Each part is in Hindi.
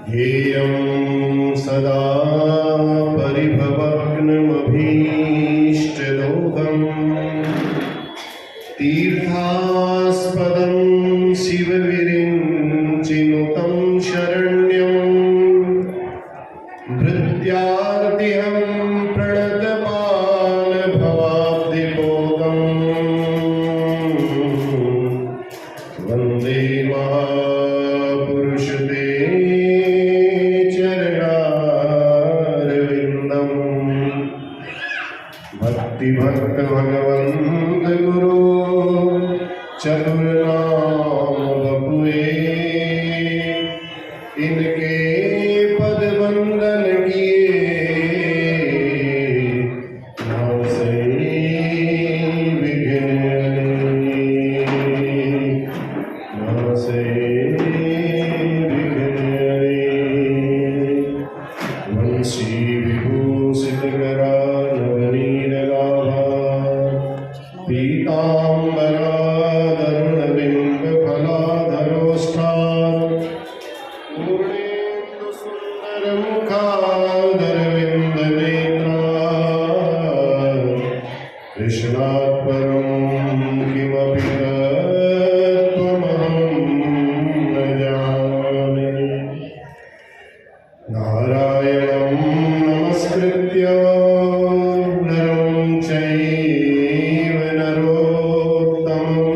ध्येयं सदा परिभवग्नमभीष्टदोहम् तीर्थास्पदं शिवविरिञ्चिनुतं शरण्यं भृत्यार्तिहं प्रणतपालभवाब्धिपोतम् वन्दे महापुरुषते चरणारविन्दम् भक्तिभक्त भगवन्त गुरु चतुर्नाम बपुए इनके पद वंदन किए नाम से विघ्न से वंशी विभूषित करा नवनीरलाभा पीताम्बरा दरुणबिम्ब फलाधरोष्ठा पूर्णेन्दु सुन्दर मुखादरविन्द नेत्रा कृष्णात् परं किमपि नारायणं नमस्कृत्य नरं चैव नरोत्तमं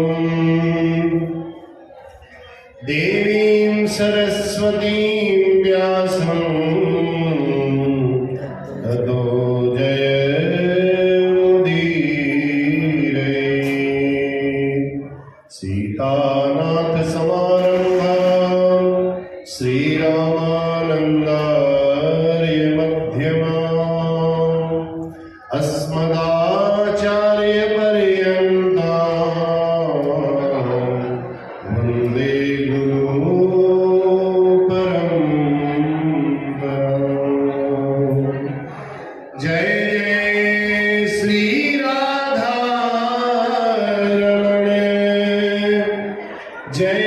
देवीं सरस्वतीं व्यासं ततो जयमुदीरये सीतानाथ समारम्भां श्रीरामानन्दार्य मध्यमाम् अस्मदाचार्यपर्यन्तां वन्दे गुरुपरम्पराम्। जय जय श्री राधारमण जय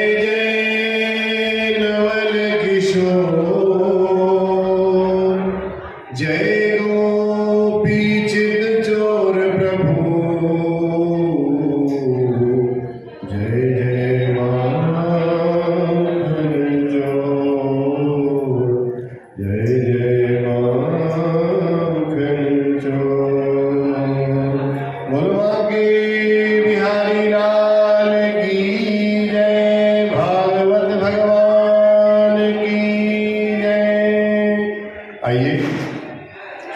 जय गोपी चित चोर प्रभु जय जय माखन चोर जय जय माखन चोर बोलवा के बिहारी लाल की जय भागवत भगवान की जय। आइए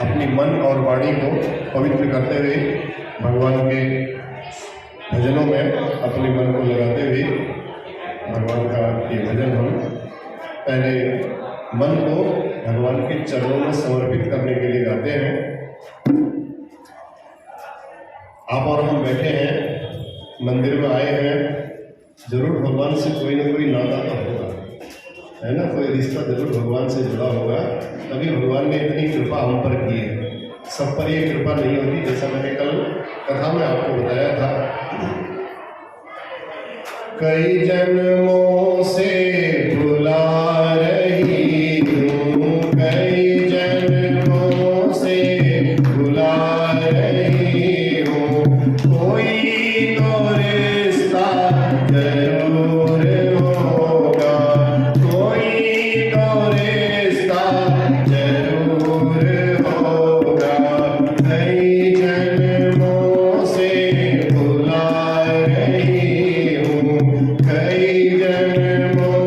अपनी मन और वाणी को पवित्र करते हुए भगवान के भजनों में अपने मन को लगाते हुए भगवान का ये भजन हम पहले मन को भगवान के चरणों में समर्पित करने के लिए गाते हैं। आप और हम बैठे हैं, मंदिर में आए हैं, जरूर भगवान से कोई ना कोई नाता तो होगा, है ना, कोई रिश्ता जरूर भगवान से जुड़ा होगा, तभी भगवान ने इतनी कृपा हम पर की है। सब पर ये कृपा नहीं होती, जैसा मैंने कल कथा में आपको बताया था। कई जन्मों से बुला रही हूँ, कई जन्मों से बुला रही हूँ, कोई तो रिश्ता जरूर होगा, कोई तो रिश्ता जरूर होगा। कई जन्मों से बुला रही हूँ, कई जन्मों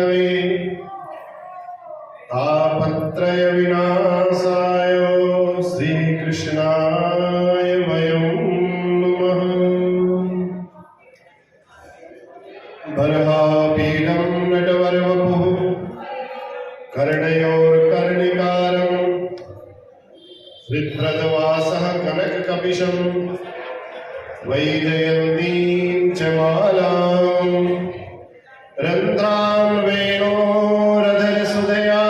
विष्णवे तापत्रय विनाशाय श्रीकृष्णाय वयं नमः। बर्हापीडं नटवरवपुः कर्णयोर्कर्णिकारं हृद्रजवासः कनककपिशं वैजयन्तीं च मालां रन्ध्रान् वेणोरधरसुधया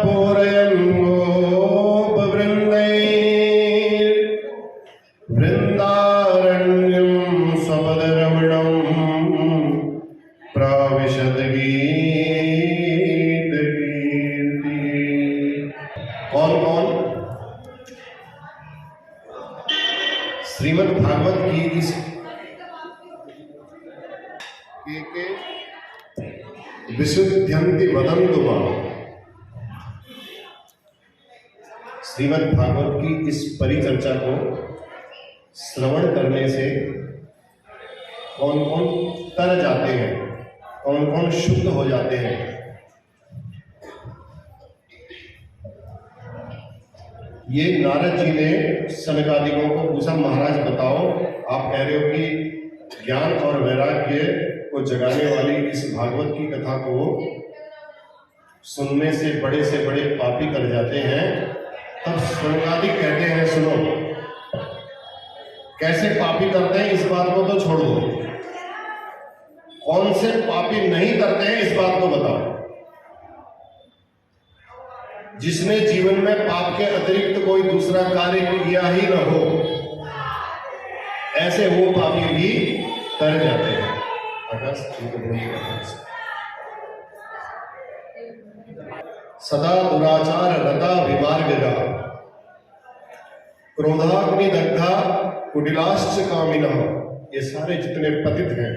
पूरयन् गोपवृन्दैर्वृन्दारण्यं स्वपदरमणं प्राविशद्गीतकीर्ति। कौन कौन श्रीमद् भागवत की इस के विशुद्ध्यन्ति वदन्तु मां। श्रीमद् भागवत की इस परिचर्चा को श्रवण करने से कौन कौन तर जाते हैं, कौन कौन शुद्ध हो जाते हैं। ये नारद जी ने सनकादिकों को पूछा, महाराज बताओ, आप कह रहे हो कि ज्ञान और वैराग्य को जगाने वाली इस भागवत की कथा को सुनने से बड़े पापी कर जाते हैं। तब सनकादिक कहते हैं, सुनो कैसे पापी करते हैं इस बात को तो छोड़ दो, कौन से पापी नहीं करते हैं इस बात को बताओ। जिसने जीवन में पाप के अतिरिक्त कोई दूसरा कार्य किया ही न हो, ऐसे वो पापी भी तर जाते हैं। सदा दुराचार रता विमार्गदा क्रोधाग्निदग्धा कुटिलाश्च कामिनः, ये सारे जितने पतित हैं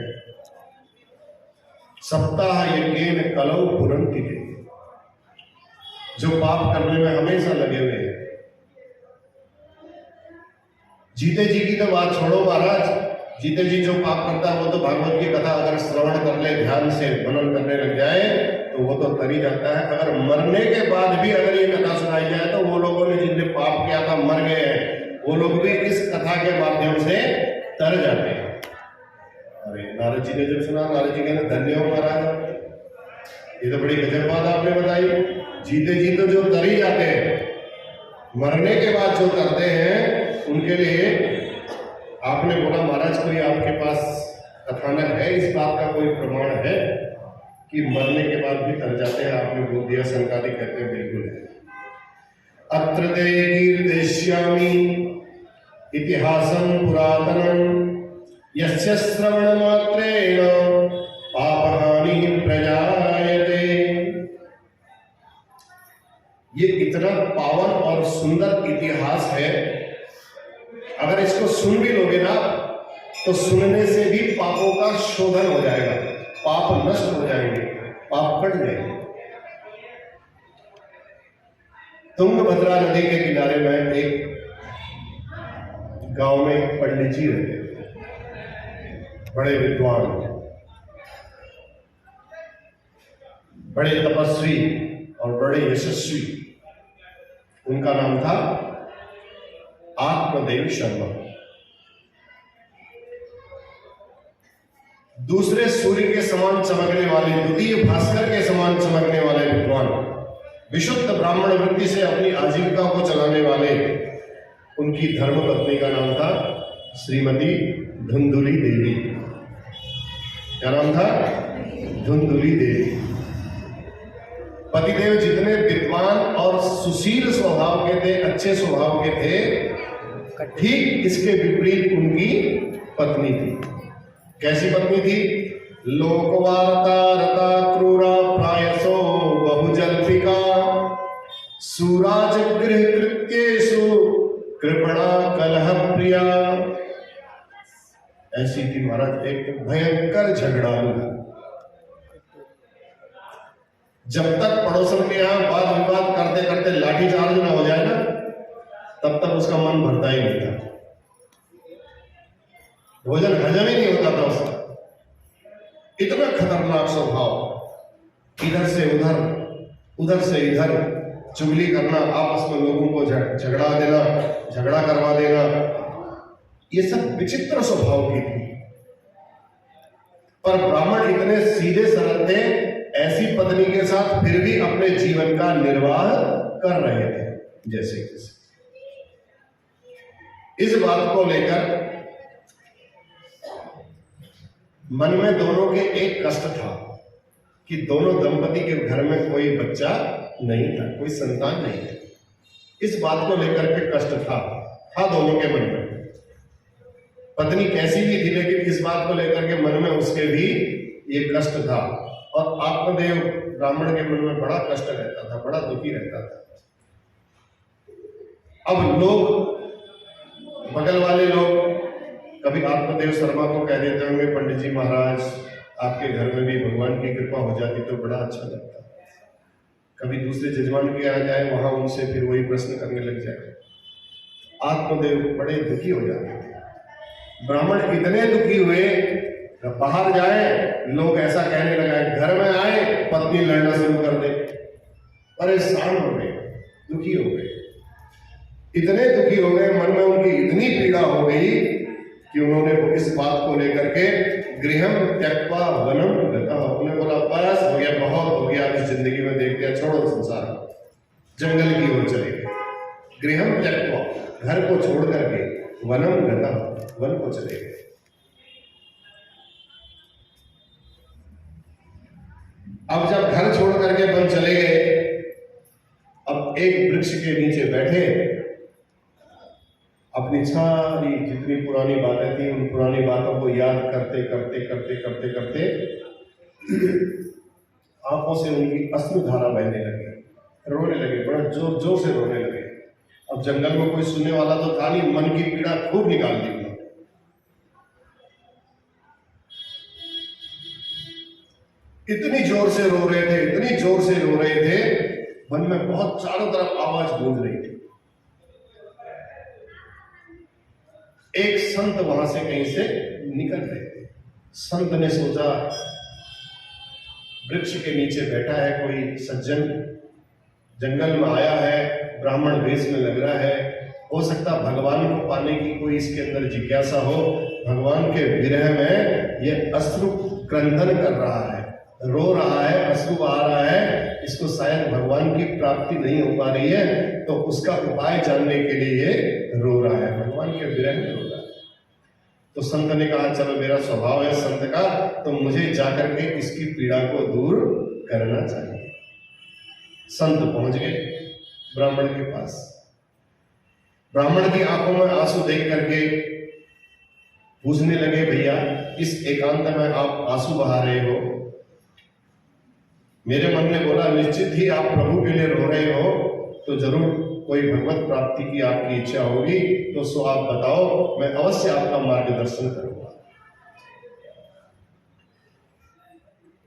सप्ताह यज्ञेन कलौ पुरन्ति, जो पाप करने में हमेशा लगे हुए हैं। जीते जी की तो बात छोड़ो महाराज, जीते जी जो पाप करता है वो तो भागवत की कथा अगर श्रवण कर ले, ध्यान से मनन करने लग जाए तो वो तो तर ही जाता है। अगर मरने के बाद भी अगर ये कथा सुनाई जाए तो वो लोगों ने जिनने पाप किया था मर गए हैं, वो लोग भी इस कथा के माध्यम से तर जाते हैं। अरे नारद जी ने जब सुना, नारद जी कहते धन्य हो महाराज, ये तो बड़ी गजब बात आपने बताई। जीते जी तो जो तर ही जाते हैं, मरने के बाद जो करते हैं उनके लिए आपने बोला महाराज कोई आपके पास कथानक है, इस बात का कोई प्रमाण है कि मरने के बाद भी तर जाते हैं? आपने बोल दिया, संकादी कहते हैं बिल्कुल है। अत्र ते कीर्तिष्यामि इतिहासं पुरातनं यस्य श्रवणमात्रेण पापहानिः प्रजायते। ये इतना पावन और सुंदर इतिहास है, अगर इसको सुन भी लोगे ना तो सुनने से भी पापों का शोधन हो जाएगा, पाप नष्ट हो जाएंगे, पाप कट जाएंगे। तुंगभद्रा नदी के किनारे में एक गांव में एक पंडित जी रहते थे, बड़े विद्वान, बड़े तपस्वी और बड़े यशस्वी। उनका नाम था आत्मदेव शर्मा। दूसरे सूर्य के समान चमकने वाले, द्वितीय भास्कर के समान चमकने वाले विद्वान, विशुद्ध ब्राह्मण वृत्ति से अपनी आजीविका को चलाने वाले, उनकी धर्मपत्नी का नाम था श्रीमती धुंधुली देवी। क्या नाम था? धुंधुली देवी। पतिदेव जितने विद्वान और सुशील स्वभाव के थे, अच्छे स्वभाव के थे, ठीक इसके विपरीत उनकी पत्नी थी। कैसी पत्नी थी? लोकवार्ता रता क्रूरा प्रायसो बहुजल्पिका सुराज गृह कृत्येषु कृपणा कलह प्रिया। ऐसी थी महाराज, एक भयंकर झगड़ालू। जब तक पड़ोसन के यहाँ वाद विवाद करते करते लाठीचार्ज ना हो जाए ना, तब तक उसका मन भरता ही नहीं था, भोजन हजम ही नहीं होता था उसका। इतना खतरनाक स्वभाव। इधर से उधर, उधर से इधर चुगली करना, आपस में लोगों को झगड़ा देना, झगड़ा करवा देना, ये सब विचित्र स्वभाव की थी। पर ब्राह्मण इतने सीधे सरल थे, ऐसी पत्नी के साथ फिर भी अपने जीवन का निर्वाह कर रहे थे जैसे जैसे। इस बात को लेकर मन में दोनों के एक कष्ट था कि दोनों दंपति के घर में कोई बच्चा नहीं था, कोई संतान नहीं है। इस बात को लेकर के कष्ट था दोनों के मन में। पत्नी कैसी भी थी, लेकिन इस बात को लेकर के मन में उसके भी ये कष्ट था। और आत्मदेव ब्राह्मण के मन में बड़ा कष्ट रहता था, बड़ा दुखी रहता था। अब लोग, बगल वाले लोग कभी आत्मदेव शर्मा को कह देते होंगे, पंडित जी महाराज आपके घर में भी भगवान की कृपा हो जाती तो बड़ा अच्छा लगता। कभी दूसरे जजमान के आ जाए, वहां उनसे फिर वही प्रश्न करने लग जाए। आत्मदेव बड़े दुखी हो जाते थे। ब्राह्मण इतने दुखी हुए, बाहर जाए लोग ऐसा कहने लगा, घर में आए पत्नी लड़ना शुरू कर दे। परेशान हो गए, दुखी हो गए, इतने दुखी हो गए, मन में उनकी इतनी पीड़ा हो गई कि उन्होंने इस बात को लेकर के गृहम त्यक्त्वा वनम गता, उन्होंने बोला बस हो गया, बहुत हो गया, इस जिंदगी में देख लिया, छोड़ो संसार, जंगल की ओर चले गए। गृहम त्यक्त्वा, घर को छोड़ करके, वनम गता, वन को चले गए। अब जब घर छोड़ करके वन चले गए, अब एक वृक्ष के नीचे बैठे, अपनी सारी जितनी पुरानी बातें थी उन पुरानी बातों को याद करते करते करते करते करते आंखों से उनकी अश्रुधारा बहने लगी, रोने लगे, बड़ा जोर जोर से रोने लगे। अब जंगल में कोई सुनने वाला तो था नहीं, मन की पीड़ा खूब निकाल दी उन्होंने। इतनी जोर से रो रहे थे, इतनी जोर से रो रहे थे, मन में बहुत चारों तरफ आवाज गूंज रही थी। एक संत वहां से कहीं से निकल रहे थे। संत ने सोचा वृक्ष के नीचे बैठा है कोई सज्जन, जंगल में आया है, ब्राह्मण वेश में लग रहा है, हो सकता भगवान को पाने की कोई इसके अंदर जिज्ञासा हो, भगवान के विरह में ये अश्रु क्रंदन कर रहा है, रो रहा है, अश्रु आ रहा है, इसको शायद भगवान की प्राप्ति नहीं हो पा रही है, तो उसका उपाय जानने के लिए ये रो रहा है, भगवान के विरह में रो रहा है। तो संत ने कहा चलो मेरा स्वभाव है संत का, तो मुझे जाकर के इसकी पीड़ा को दूर करना चाहिए। संत पहुंच गए ब्राह्मण के पास। ब्राह्मण की आंखों में आंसू देख करके पूछने लगे, भैया इस एकांत में आप आंसू बहा रहे हो? मेरे मन ने बोला निश्चित ही आप प्रभु के लिए रो रहे हो, तो जरूर कोई भगवत प्राप्ति की आपकी इच्छा होगी, तो सो आप बताओ, मैं अवश्य आपका मार्गदर्शन करूंगा।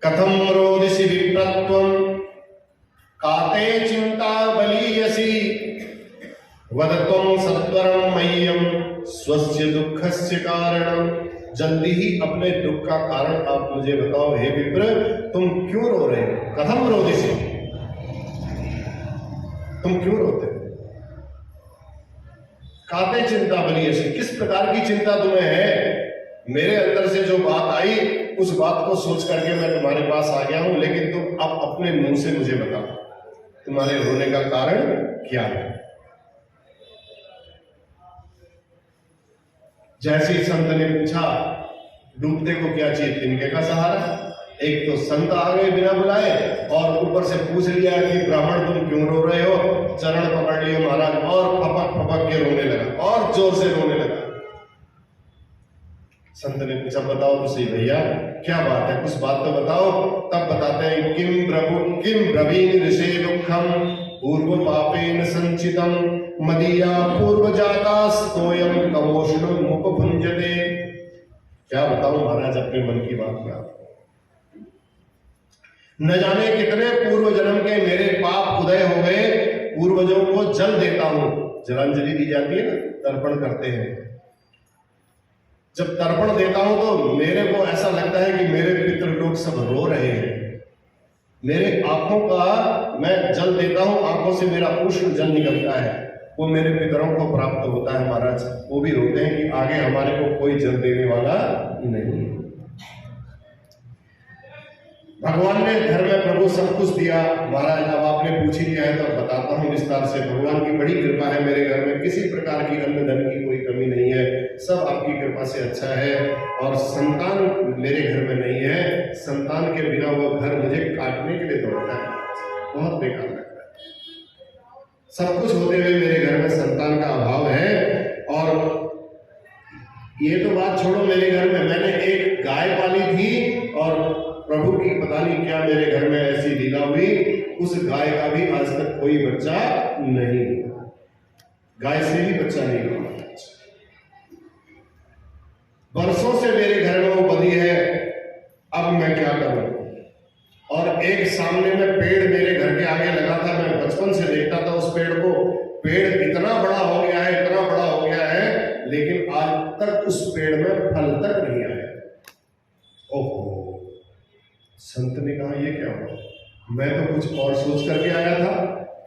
कथम रोदिसि विप्रत्वं काते चिंता बलीयसी वदत्वं सत्वरं मह्यं स्वस्य दुःखस्य कारणं। जल्दी ही अपने दुख का कारण आप मुझे बताओ, हे विप्र तुम क्यों रो रहे हो? कथम रोदिसि, तुम क्यों रोते हो? काते चिंता बलीयसी, किस प्रकार की चिंता तुम्हें है? मेरे अंदर से जो बात आई उस बात को सोच करके मैं तुम्हारे पास आ गया हूं, लेकिन तुम अब अपने मुंह से मुझे बताओ तुम्हारे रोने का कारण क्या है? जैसे ही संत ने पूछा, डूबते को क्या चाहिए? तिनके का सहारा। एक तो संत आ गए बिना बुलाए, और ऊपर से पूछ लिया कि ब्राह्मण तुम क्यों रो रहे हो? चरण पकड़ लिए महाराज, और फपक फपक के रोने लगा, और जोर से रोने लगा। संत ने पूछा बताओ तो सही भैया क्या बात है, कुछ बात तो बताओ। तब बताते हैं, किम ब्रवीण ऋषे दुखम पूर्व पापेन संचितम मदीया पूर्व जातास्तोयम कवोष्णम मुपभुंजते। क्या बताऊं महाराज अपने मन की बात में आपको। न जाने कितने पूर्व जन्म के मेरे पाप उदय हो गए, पूर्वजों को जल देता हूं। जलांजलि दी जाती है ना, तर्पण करते हैं। जब तर्पण देता हूं तो मेरे को ऐसा लगता है कि मेरे पितृ लोग सब रो रहे हैं, मेरे आंखों का मैं जल देता हूं, आंखों से मेरा पुष्प जल निकलता है, वो मेरे पितरों को प्राप्त होता है महाराज। वो भी रोते हैं कि आगे हमारे को कोई जल देने वाला नहीं। भगवान ने घर में प्रभु सब कुछ दिया महाराज। अब आपने पूछ ही लिया है तो बताता हूँ विस्तार से। भगवान की बड़ी कृपा है मेरे घर में, किसी प्रकार की अन्न धन की कोई कमी नहीं है, सब आपकी कृपा से अच्छा है। और संतान मेरे घर में नहीं है, संतान के बिना वो घर मुझे काटने के लिए दौड़ता है, बहुत बेकार लगता है। सब कुछ होते हुए मेरे घर में संतान का अभाव है। और ये तो बात छोड़ो, मेरे घर में मैंने एक गाय पाली थी और प्रभु की पता नहीं क्या मेरे घर में ऐसी लीला हुई, उस गाय का भी आज तक कोई बच्चा नहीं हुआ, गाय से भी बच्चा नहीं हुआ। बरसों से मेरे घर में वो बंधी है, अब मैं क्या करूं। और एक सामने में पेड़ मेरे घर के आगे लगा था, मैं बचपन से देखता था उस पेड़ को, पेड़ इतना बड़ा हो गया है, इतना बड़ा हो गया है, लेकिन आज तक उस पेड़ में फल तक नहीं आया। ओहो, संत ने कहा ये क्या हुआ, मैं तो कुछ और सोच करके आया था,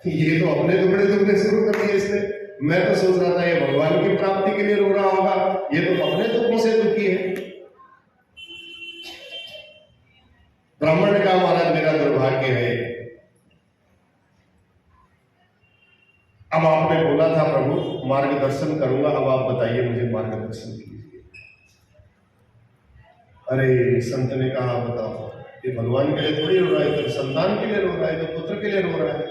ये तो अपने दुखड़े दुखने शुरू कर दिए इसने। मैं तो सोच रहा था ये भगवान की प्राप्ति के लिए रो रहा होगा, ये तो अपने दुखों से दुखी है। ब्राह्मण ने कहा महाराज मेरा दुर्भाग्य है। अब आपने बोला था प्रभु मार्गदर्शन करूंगा, अब आप बताइए मुझे मार्गदर्शन कीजिए। अरे संत ने कहा बताओ, ये भगवान के लिए थोड़ी रो रहा है, तो संतान के लिए रो रहा है, तो पुत्र के लिए रो रहा है,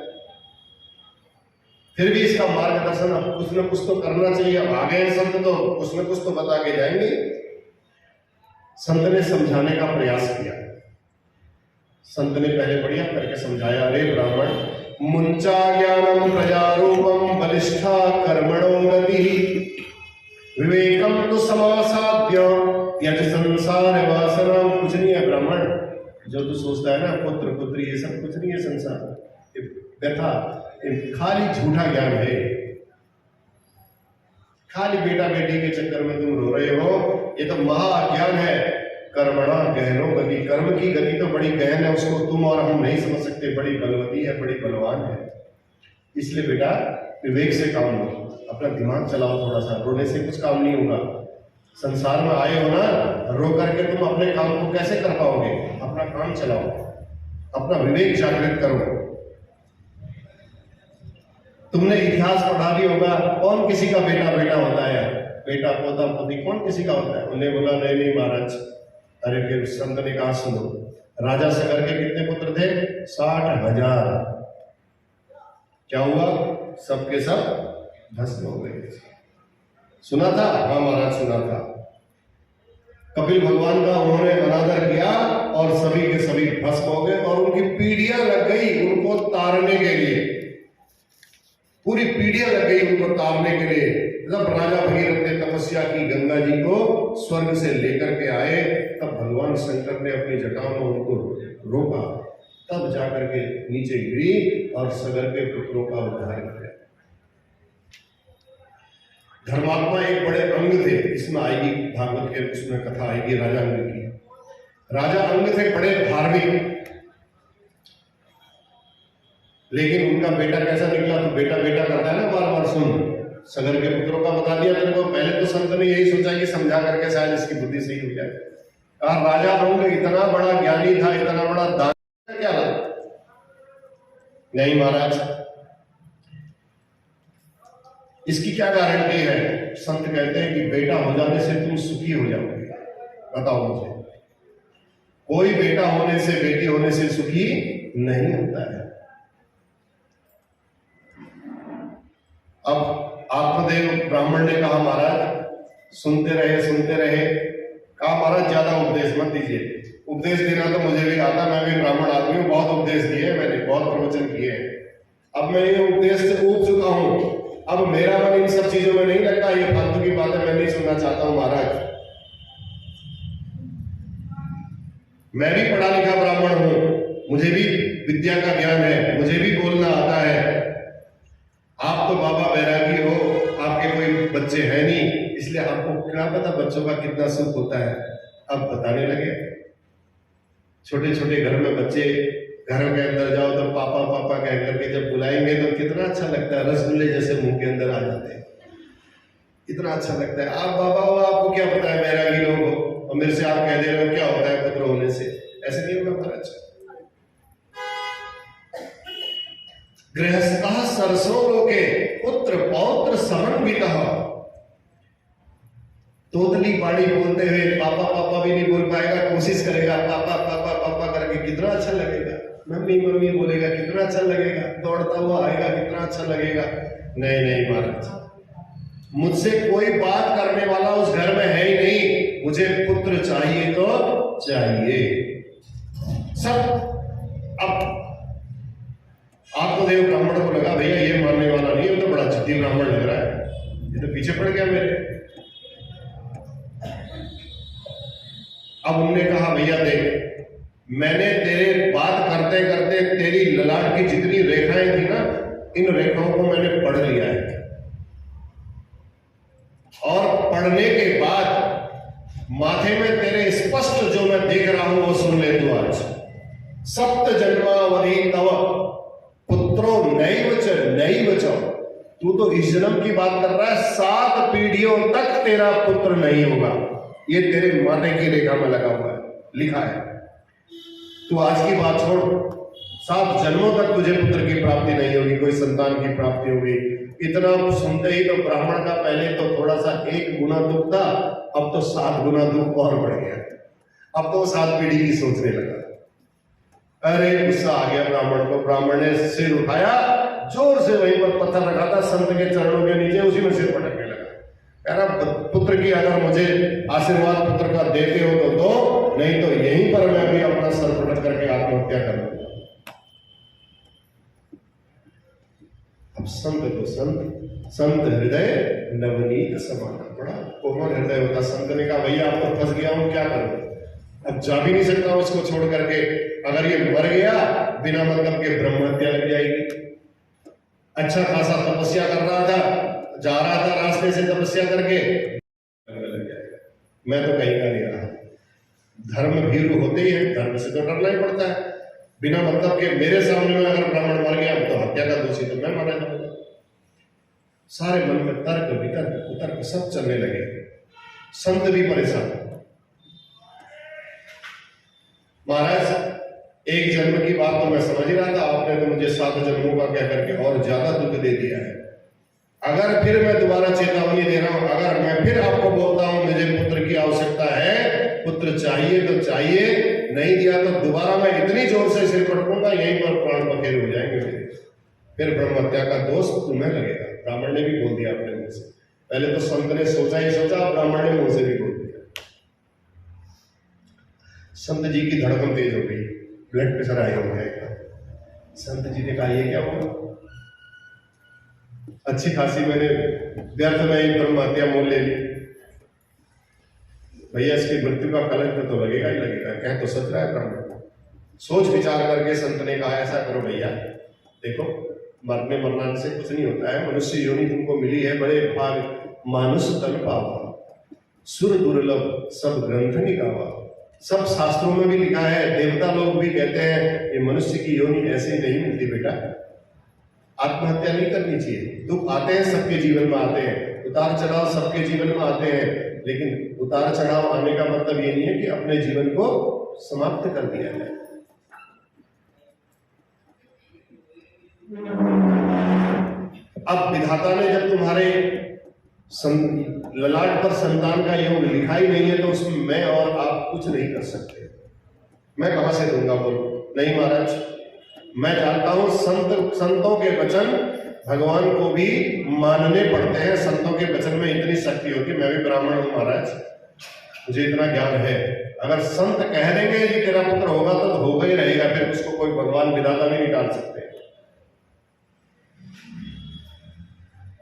फिर भी इसका मार्गदर्शन अब कुछ न कुछ तो करना चाहिए। अब आ गए संत तो कुछ न कुछ तो बता के जाएंगे। संत ने समझाने का प्रयास किया। संत ने पहले बढ़िया करके समझाया, अरे ब्राह्मण, मुंचा ज्ञानम प्रजारूपम बलिष्ठा कर्मणो गति विवेकम तो समासाध्य यज संसार वासना। कुछ नहीं है ब्राह्मण, जो तू सोचता है ना पुत्र पुत्री, ये सब कुछ नहीं है संसार, व्यथा, खाली झूठा ज्ञान है। खाली बेटा बेटी के चक्कर में तुम रो रहे हो, ये तो महाज्ञान है। कर्मणा गहनो गति, कर्म की गति तो बड़ी गहन है, उसको तुम और हम नहीं समझ सकते, बड़ी बलवती है, बड़ी बलवान है। इसलिए बेटा विवेक से काम लो, अपना दिमाग चलाओ थोड़ा सा, रोने से कुछ काम नहीं होगा। संसार में आए हो ना, रो करके तुम अपने काम को कैसे कर पाओगे। अपना काम चलाओ, अपना विवेक जागृत करो। तुमने इतिहास पढ़ा भी होगा, कौन किसी का बेटा बेटा होता है, बेटा पोता पोती कौन किसी का होता है। उन्हें बोला नहीं नहीं महाराज। अरे फिर संत ने कहा सुनो, राजा सगर के कितने पुत्र थे, 60,000। क्या हुआ, सबके सब भस्म हो गए। सुना था, हाँ महाराज सुना था। कपिल भगवान का उन्होंने अनादर किया और सभी के सभी भस्म हो गए, और उनकी पीढ़ियां लग गई उनको तारने के लिए, पूरी पीढ़ियां लग गई उनको तारने के लिए। जब राजा भगीरथ ने तपस्या की, गंगा जी को स्वर्ग से लेकर के आए, तब भगवान शंकर ने अपनी जटाओं में उनको रोका, तब जाकर के नीचे गिरी और सगर के पुत्रों का उद्धार किया। धर्मात्मा एक बड़े अंग थे, इसमें आएगी भागवत के उसमें कथा आएगी राजा अंग की। राजा अंग थे बड़े धार्मिक, लेकिन उनका बेटा कैसा निकला, तो बेटा बेटा करता है ना बार बार। सुन, सगर के पुत्रों का बता दिया तेरे को। पहले तो संत ने यही सोचा कि समझा करके शायद इसकी बुद्धि सही हो जाए। कहा राजा अंग इतना बड़ा ज्ञानी था, इतना बड़ा दान, क्या लगा? नहीं महाराज, इसकी क्या गारंटी है। संत कहते हैं कि बेटा हो जाने से तुम सुखी हो जाओगे। बताओ मुझे, कोई बेटा होने से, बेटी होने से सुखी नहीं होता है। अब आत्मदेव ब्राह्मण ने कहा महाराज सुनते रहे। कहा महाराज ज्यादा उपदेश मत दीजिए, उपदेश देना तो मुझे भी आता, मैं भी ब्राह्मण आदमी हूँ, बहुत उपदेश दिए मैंने, बहुत प्रवचन किए हैं। अब मैं ये उपदेश से ऊब चुका हूँ, अब मेरा मन इन सब चीजों में नहीं लगता, ये फालतू की बातें मैं नहीं सुनना चाहता हूँ महाराज। मैं भी पढ़ा लिखा ब्राह्मण हूँ, मुझे भी विद्या का ज्ञान है, मुझे भी बोलना आता है। आप तो बाबा बैरागी हो, आपके कोई बच्चे हैं नहीं, इसलिए आपको क्या पता बच्चों का कितना सुख होता है। अब बताने लगे, छोटे छोटे घर में बच्चे घर के अंदर जाओ तो पापा पापा कह करके जब बुलाएंगे तो कितना अच्छा लगता है, रसगुल्ले जैसे मुंह के अंदर आ जाते हैं, इतना अच्छा लगता है। आप बाबा हो, आपको क्या पता है बैरागी लोग हो, और मेरे से आप कह दे रहे हो क्या होता है पुत्र होने से, ऐसे नहीं होगा महाराज। गृहस्थ सरसों लोके पुत्र पौत्र समन्वित, तोतली पाड़ी बोलते हुए पापा पापा भी नहीं बोल पाएगा, कोशिश करेगा पापा पापा पापा करके, कितना अच्छा लगेगा। मम्मी मम्मी बोलेगा कितना अच्छा लगेगा, दौड़ता हुआ आएगा कितना अच्छा लगेगा। नहीं नहीं महाराज, मुझसे कोई बात करने वाला उस घर में है ही नहीं, मुझे पुत्र चाहिए तो चाहिए सब। अब आत्मदेव ब्राह्मण को लगा भैया ये मानने वाला नहीं, ये तो बड़ा जिद्दी ब्राह्मण लग रहा है, ये तो पीछे पड़ गया मेरे। अब उनने कहा भैया देख, मैंने तेरे बात करते करते तेरी ललाट की जितनी रेखाएं थी ना, इन रेखाओं को मैंने पढ़ लिया है, और पढ़ने के बाद माथे में तेरे स्पष्ट जो मैं देख रहा हूं वो सुन ले तू आज। सप्त जन्मावधि तव पुत्रो नैव च, तू तो इस जन्म की बात कर रहा है, 7 पीढ़ियों तक तेरा पुत्र नहीं होगा, ये तेरे माथे की रेखा में लगा हुआ है, लिखा है। तू आज की बात छोड़, 7 जन्मों तक तुझे पुत्र की प्राप्ति नहीं होगी, कोई संतान की प्राप्ति होगी। इतना सुनते ही तो ब्राह्मण का पहले तो थोड़ा सा 1 गुना दुख था, अब तो 7 गुना दुख और बढ़ गया। अब तो 7 पीढ़ी की सोचने लगा। अरे गुस्सा आ गया ब्राह्मण को, ब्राह्मण ने सिर उठाया, जोर से वहीं पर पत्थर रखा था संत के चरणों के नीचे, उसी में सिर पटकने लगा। कह रहा पुत्र की अगर मुझे आशीर्वाद पुत्र का देते हो तो दो, नहीं तो यहीं पर मैं भी अपना सर पटक करके आत्महत्या कर लूंगा। अब संत तो संत हृदय नवनीत समाना, बड़ा कोमल हृदय होता। संत ने कहा भैया अब तो फंस गया हूं, क्या करूं, अब जा भी नहीं सकता उसको छोड़ करके, अगर ये मर गया बिना मतलब के ब्रह्म हत्या लग जाएगी। अच्छा खासा तपस्या कर रहा था, जा रहा था रास्ते से तपस्या करके, लग जाएगा। मैं तो कहीं का नहीं रहा। धर्म भीरु होते ही है, धर्म से तो डरना ही पड़ता है। बिना मतलब के मेरे सामने में अगर ब्राह्मण मर गया तो हत्या का दोषी तो मैं माना जाऊंगा। सारे मन में तर्क वितर्क उतर्क सब चलने लगे, संत भी परेशान। महाराज एक जन्म की बात तो मैं समझ ही रहा था, आपने तो मुझे 7 जन्मों का कह करके और ज्यादा दुख दे दिया है। अगर फिर मैं दोबारा चेतावनी दे रहा हूं, अगर मैं फिर आपको बोलता हूं मुझे पुत्र की आवश्यकता है, पुत्र चाहिए तो चाहिए, नहीं दिया तो दोबारा मैं इतनी जोर से सिर पटकूंगा, यहीं पर प्राण पखेर हो जाएंगे मेरे, फिर ब्रह्म हत्या का दोष तुम्हें लगेगा। ब्राह्मण ने भी बोल दिया अपने मुंह से, पहले तो संत ने सोचा ही सोचा, ब्राह्मण ने मुंह से भी बोल दिया। संत जी की धड़कन तेज हो गई, ब्लड प्रेशर हाई हो गया। संत जी ने कहा ये क्या हुआ, अच्छी खासी मैंने व्यर्थ में ही ब्रह्म हत्या मोल ले ली, भैया इसकी मृत्यु का कलंक तो लगेगा ही लगेगा। कह तो सच रहा है ब्राह्मण। सोच विचार करके संत ने कहा ऐसा करो भैया, देखो मरने मरना से कुछ नहीं होता है, मनुष्य योनि तुमको मिली है, बड़े भाग मानुष तन पावा, सुर दुर्लभ सब ग्रंथ निकावा। सब शास्त्रों में भी लिखा है, देवता लोग भी कहते हैं ये मनुष्य की योनि ऐसे ही नहीं मिलती बेटा, आत्महत्या नहीं करनी चाहिए। दुख आते हैं सबके जीवन में आते हैं, उतार चढ़ाव सबके जीवन में आते हैं, लेकिन उतार चढ़ाव आने का मतलब ये नहीं है कि अपने जीवन को समाप्त कर दिया जाए। अब विधाता ने जब तुम्हारे ललाट पर संतान का योग लिखा ही नहीं है तो उसमें मैं और आप कुछ नहीं कर सकते। मैं कहां से दूंगा बोलो? नहीं महाराज, मैं जानता हूं संतों के वचन भगवान को भी मानने पड़ते हैं। संतों के वचन में इतनी शक्ति होती है। मैं भी ब्राह्मण हूं महाराज, मुझे इतना ज्ञान है। अगर संत कह देंगे कि तेरा पुत्र होगा तो होगा ही रहेगा, फिर उसको कोई भगवान विधाता भी नहीं डाल सकते।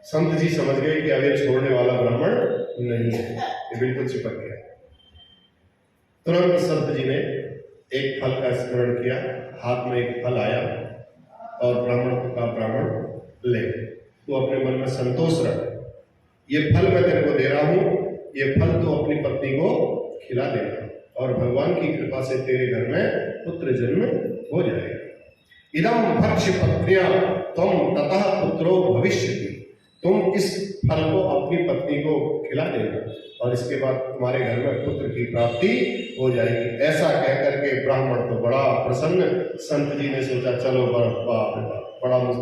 संत जी समझ गए कि अब ये छोड़ने वाला ब्राह्मण नहीं है, ये बिल्कुल चिपक गया। तुरंत संत जी ने एक फल का स्मरण किया, हाथ में एक फल आया और ब्राह्मण को कहा ब्राह्मण ले, तू अपने मन में संतोष रख, ये फल मैं तेरे को दे रहा हूं, ये फल तू अपनी पत्नी को खिला देना और भगवान की कृपा से तेरे घर में पुत्र जन्म हो जाएगा। इदम भक्ष्य पत्न्या तुम ततः पुत्रो भविष्यति, तुम इस फल को अपनी पत्नी को खिला देना और इसके बाद तुम्हारे घर में पुत्र की प्राप्ति हो जाएगी। ऐसा कह करके ब्राह्मण तो बड़ा प्रसन्न। संत जी ने सोचा चलो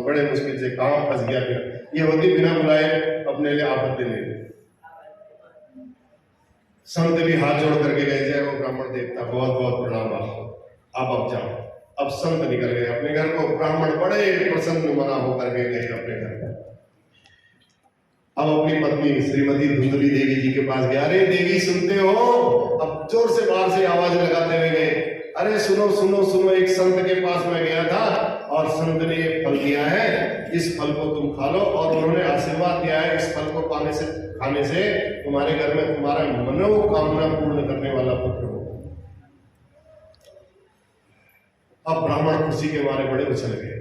बड़े मुश्किल से कहाँ फंस गया, फिर ये होती बिना बुलाए अपने लिए आपत्ति ले ली। संत भी हाथ जोड़ करके गए, जय वो ब्राह्मण देवता, बहुत बहुत प्रणाम आपको, अब जाओ। अब संत निकल गए अपने घर को, ब्राह्मण बड़े प्रसन्न मना होकर के गए अपने घर को। अब अपनी पत्नी श्रीमती धुंधली देवी जी के पास गया। अरे देवी सुनते हो? अब जोर से बाहर से आवाज लगाते हुए गए, अरे सुनो सुनो सुनो, एक संत के पास मैं गया था और संत ने ये फल दिया है, इस फल को तुम खा लो और उन्होंने आशीर्वाद दिया है इस फल को खाने से तुम्हारे घर में तुम्हारा मनोकामना पूर्ण करने वाला पुत्र हो। अब ब्राह्मण खुशी के मारे बड़े उछल गए।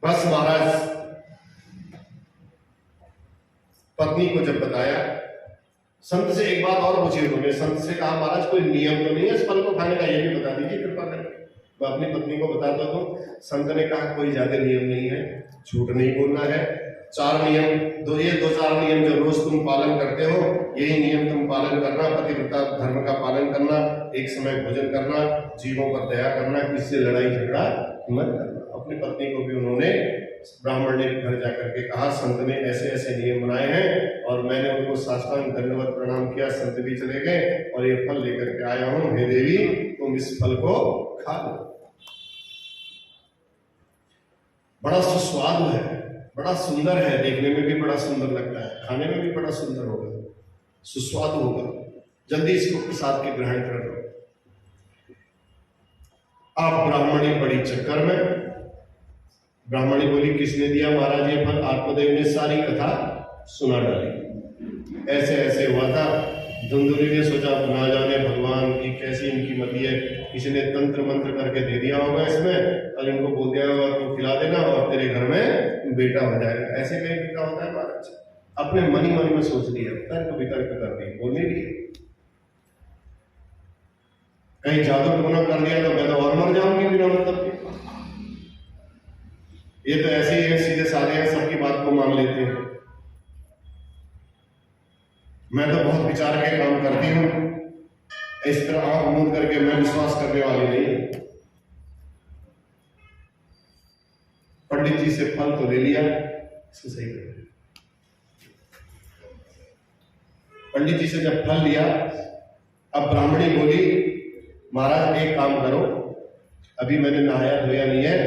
बस महाराज पत्नी को जब बताया, संत से एक बात और पूछी उन्होंने, संत से कहा महाराज कोई नियम तो नहीं है इस फल को खाने का, ये भी बता दीजिए कृपा करके, मैं अपनी पत्नी को बताता हूँ। संत ने कहा कोई ज्यादा नियम नहीं है, झूठ नहीं बोलना है, 4 नियम, 2-4 नियम जो रोज तुम पालन करते हो यही नियम तुम पालन करना। पतिव्रता धर्म का पालन करना, एक समय भोजन करना, जीवों पर दया करना, किसी से लड़ाई झगड़ा मत करना। अपनी पत्नी को भी उन्होंने, ब्राह्मण ने घर जाकर के कहा संत ने ऐसे ऐसे नियम बनाए हैं और मैंने उनको साष्टांग दंडवत प्रणाम किया। संत भी चले गए और ये फल लेकर के आया हूं, हे देवी तुम इस फल को खा लो। बड़ा सुस्वादु है, बड़ा सुंदर है, देखने में भी बड़ा सुंदर लगता है, खाने में भी बड़ा सुंदर होगा, सुस्वादु होगा, जल्दी इसको प्रसाद के ग्रहण कर लो। आप ब्राह्मणी बड़ी चक्कर में, ब्राह्मणी बोली किसने दिया महाराज ये फल? आत्मदेव ने सारी कथा सुना डाली। ऐसे ऐसे हुआ था। धुंधुली ने सोचा ना जाने भगवान की कैसी इनकी मति है, किसी ने तंत्र मंत्र करके दे दिया होगा इसमें और इनको बोल दिया होगा तू खिला देना और तेरे घर में बेटा हो जाएगा। ऐसे कहीं बेटा होता है महाराज? अपने मन ही मन में सोच लिया, तर्क वितर्क कर दी, बोलने लिए कहीं जादू टोना कर दिया तो मैं तो और मर जाऊंगी बिना मतलब के। ये तो ऐसे ही है, सीधे साधे हैं, सबकी बात को मान लेते हैं। मैं तो बहुत विचार के काम करती हूं, इस तरह आंख मूंद करके मैं विश्वास करने वाली नहीं। पंडित जी से फल तो ले लिया, इसको सही कर। पंडित जी से जब फल लिया, अब ब्राह्मणी बोली महाराज एक काम करो, अभी मैंने नहाया धोया नहीं है,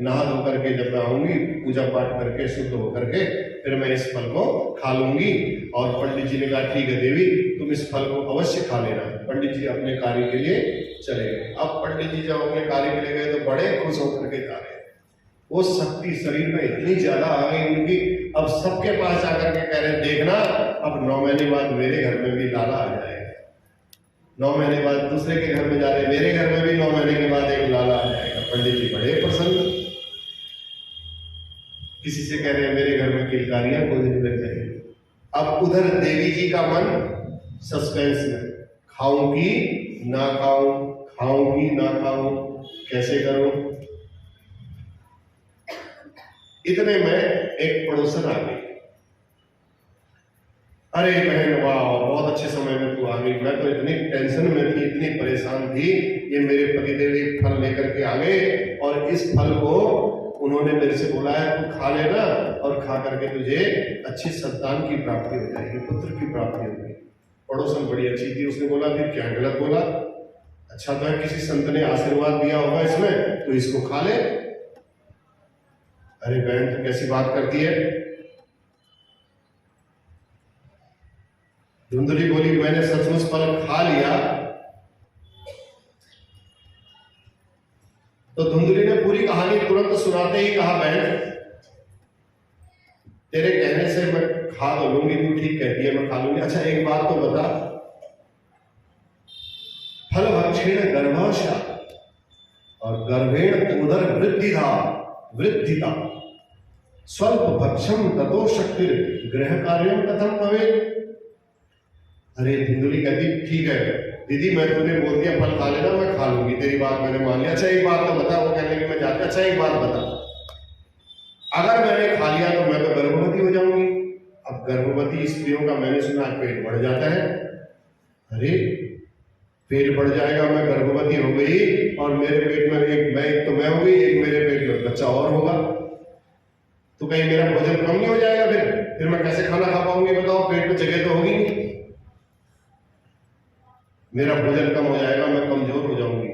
नहा धो करके जब मैं आऊंगी पूजा पाठ करके शुद्ध होकर के फिर मैं इस फल को खा लूंगी। और पंडित जी ने कहा ठीक है देवी तुम इस फल को अवश्य खा लेना। पंडित जी अपने कार्य के लिए चले गए। अब पंडित जी जब अपने कार्य के लिए गए तो बड़े खुश होकर के जा रहे, वो शक्ति शरीर में इतनी ज्यादा आ गई उनकी, अब सबके पास जाकर के कह रहे देखना अब 9 महीने बाद मेरे घर में भी लाला आ जाएगा। 9 महीने बाद दूसरे के घर में जा रहे, मेरे घर में भी 9 महीने के बाद एक लाला आ जाएगा। पंडित जी बड़े प्रसन्न, किसी से कह रहे हैं मेरे घर में किलकारियां बोलने लग जाएगी। अब उधर देवी जी का मन सस्पेंस में, खाऊंगी ना खाऊं, खाऊंगी ना खाऊं, कैसे करूं। इतने में एक पड़ोसन आ गई। अरे बहन वाह बहुत अच्छे समय में तू आ गई, मैं तो इतनी टेंशन में थी, इतनी परेशान थी, ये मेरे पतिदेव एक फल लेकर के आ गए और इस फल को उन्होंने मेरे से बोला है तू खा लेना और खा करके तुझे अच्छी संतान की प्राप्ति हो जाएगी, पुत्र की प्राप्ति होगी। पड़ोसन बड़ी अच्छी थी, उसने बोला फिर क्या गलत बोला, अच्छा तो है किसी संत ने आशीर्वाद दिया होगा इसमें तो इसको खा ले। अरे बहन तो कैसी बात करती है। धुंधली बोली मैंने सचमुच फल खा लिया। तो धुंधली ने पूरी कहानी तुरंत सुनाते ही कहा बहन तेरे कहने से मैं खा तो लूंगी, तू ठीक कहती है मैं खा लूंगी। अच्छा एक बात तो बता, फल भक्षेण गर्भाशा और गर्भेण उदर वृद्धिता स्वल्प भक्षम ततो शक्ति गृह कार्यम कथम भवेत्। अरे धुंधली कहती ठीक है दीदी मैं तूने बोल दिया फल खा लेना, मैं खा लूंगी, तेरी बात मैंने मान लिया। अच्छा एक बात तो बता, वो कहने की मैं जाती, अच्छा एक बात बता, अगर मैंने खा लिया तो मैं तो गर्भवती हो जाऊंगी। अब गर्भवती स्त्रियों का मैंने सुना पेट बढ़ जाता है। अरे पेट बढ़ जाएगा, मैं गर्भवती हो गई और मेरे पेट में एक तो मैं हो गई, एक मेरे पेट में बच्चा और होगा, तो कहीं मेरा भोजन कम नहीं हो जाएगा? फिर मैं कैसे खाना खा पाऊंगी बताओ? पेट में जगह तो होगी नहीं, मेरा भोजन कम हो जाएगा, मैं कमजोर हो जाऊंगी।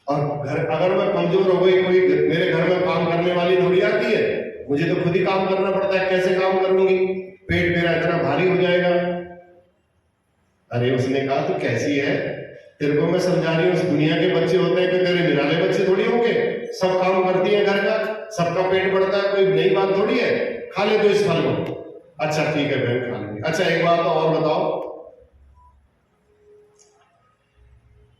और घर अगर मैं कमजोर हो गई, कोई मेरे घर में काम करने वाली थोड़ी आती है, मुझे तो खुद ही काम करना पड़ता है, कैसे काम करूंगी? पेट मेरा इतना भारी हो जाएगा। अरे उसने कहा तू कैसी है, तेरे को मैं समझा रही हूँ, उस दुनिया के बच्चे होते हैं कि तेरे निराले बच्चे थोड़ी होंगे, सब काम करती है घर का, सबका पेट बढ़ता है, कोई नई बात थोड़ी है। खा ले तो इस फल को। अच्छा ठीक है बहन खा लेंगे। अच्छा एक बात और बताओ,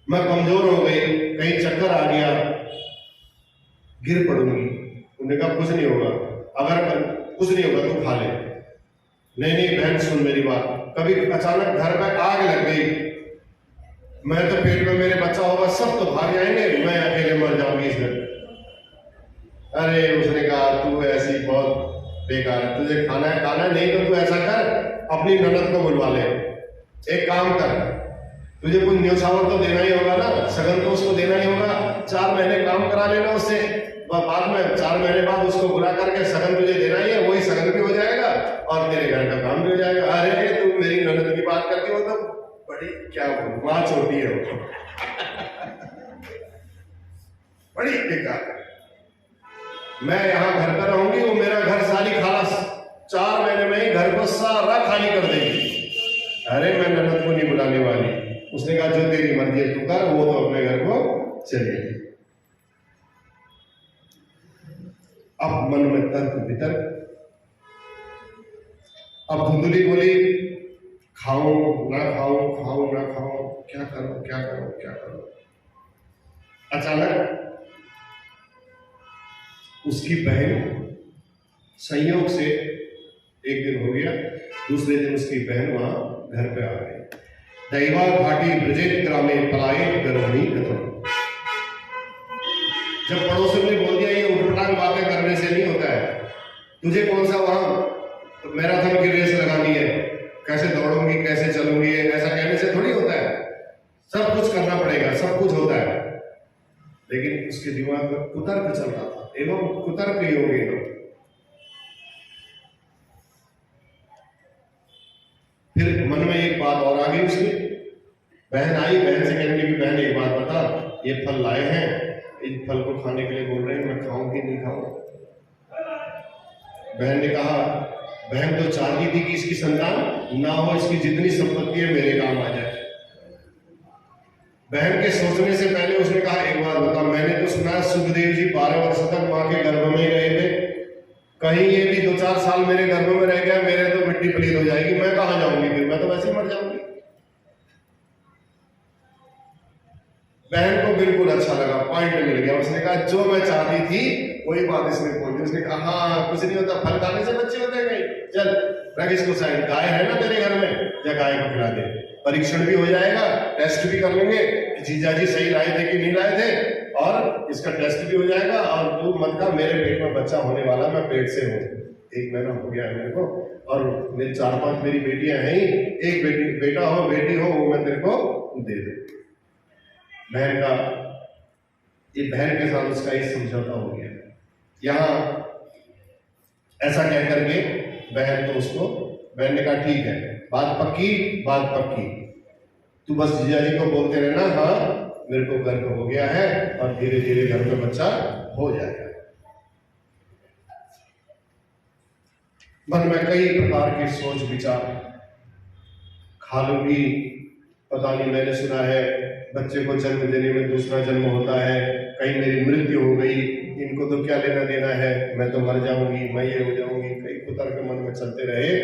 मैं कमजोर हो गई, कहीं चक्कर आ गया, गिर पड़ूंगी। उन्होंने कहा कुछ नहीं होगा, अगर कुछ नहीं होगा तो खा ले। नहीं बहन सुन मेरी बात, कभी अचानक घर में आग लग गई, मैं तो पेट में मेरे बच्चा होगा, सब तो भाग जाएंगे, मैं अकेले मर जाऊंगी इस घर। अरे उसने कहा तू ऐसी बहुत बेकार है, तुझे खाना है खाना है, नहीं तो तू ऐसा कर अपनी ननद को बुलवा ले, एक काम कर, तुझे कुछ न्योछावर तो देना ही होगा ना, सगन तो उसको देना ही होगा, 4 महीने काम करा लेना उससे, बाद में 4 महीने बाद उसको बुला करके सगन तुझे देना ही है, वही सगन भी हो जाएगा और तेरे घर का काम भी हो जाएगा। अरे तू मेरी ननद की बात करती हो तो बड़ी क्या माँ छोटी है वो बड़ी बेकार। मैं यहाँ घर पर रहूंगी, वो मेरा घर सारी खाला 4 महीने में ही घर को सारा खाली कर देगी। अरे मैं ननद को नहीं बुलाने वाली। उसने कहा जो तेरी मर्जी है तू कर, वो तो अपने घर को चले गई। अब मन में तर्क वितर्क, अब धुंधली बोली खाऊं ना खाऊं, खाऊं ना खाऊं, क्या करूं क्या करूं क्या करूं। अचानक उसकी बहन संयोग से, एक दिन हो गया, दूसरे दिन उसकी बहन वहां घर पे आ गई। दैवा घाटी ब्रजेत ग्रामे पलायन गर्भणी कथम। जब पड़ोसियों ने बोल दिया ये उठपटांग बातें करने से नहीं होता है, तुझे कौन सा वहां मैराथन की रेस लगानी है, कैसे दौड़ूंगी कैसे चलूंगी, ऐसा कहने से थोड़ी होता है, सब कुछ करना पड़ेगा, सब कुछ होता है। लेकिन उसके दिमाग में कुतर्क चल रहा था, एवं कुतर्क योगी लोग। फिर मन में एक बात और आ गई उसकी, बहन आई, बहन से कहने की बहन एक बात बता, ये फल लाए हैं, इन फल को खाने के लिए बोल रहे हैं, मैं खाऊं कि नहीं खाऊं। बहन ने कहा, बहन तो चाहती थी कि इसकी संतान ना हो, इसकी जितनी संपत्ति है मेरे काम आ जाए। बहन के सोचने से पहले उसने कहा एक बात बता, मैंने तो सुना है सुखदेव जी 12 वर्ष तक मां के गर्भ में ही रहे थे, कहीं ये भी 2-4 साल मेरे गर्भ में रह गया, मेरे तो मिट्टी पलीत हो जाएगी, मैं कहां जाऊंगी, फिर मैं तो वैसे ही मर जाऊंगी। बहन को बिल्कुल अच्छा लगा, पॉइंट मिल गया। उसने कहा जो मैं चाहती थी वही बात इसने बोल दी। उसने कहा हाँ कुछ नहीं होता, फल खाने से बच्चे होते हैं कहीं, चल रख इसको साइड, गाय है ना तेरे घर में, या गाय को खिला दे, परीक्षण भी हो जाएगा, टेस्ट भी कर लेंगे कि जीजा जी सही लाए थे कि नहीं लाए थे, और इसका टेस्ट भी हो जाएगा। और तू मत का, मेरे पेट में बच्चा होने वाला, मैं पेट से हूँ, 1 महीना हो गया है मेरे को, और मेरी 4-5 मेरी बेटियां हैं ही, एक बेटा हो बेटी हो वो मैं तेरे को दे दे। बहन का, ये बहन के साथ उसका ही समझौता हो गया। यहाँ ऐसा कह करके बहन तो उसको, बहन ने कहा ठीक है, बात पक्की, बात पक्की, तू बस जीजा जी को बोलते रहना हाँ मेरे को गर्भ हो गया है, और धीरे धीरे घर में बच्चा हो जाएगा। मन में कई प्रकार के सोच विचार, खा लूंगी, पता नहीं, मैंने सुना है बच्चे को जन्म देने में दूसरा जन्म होता है, कहीं मेरी मृत्यु हो गई, इनको तो क्या लेना देना है, मैं तो मर जाऊंगी, मैं ये हो जाऊंगी, कई कुतर्क मन में चलते रहे।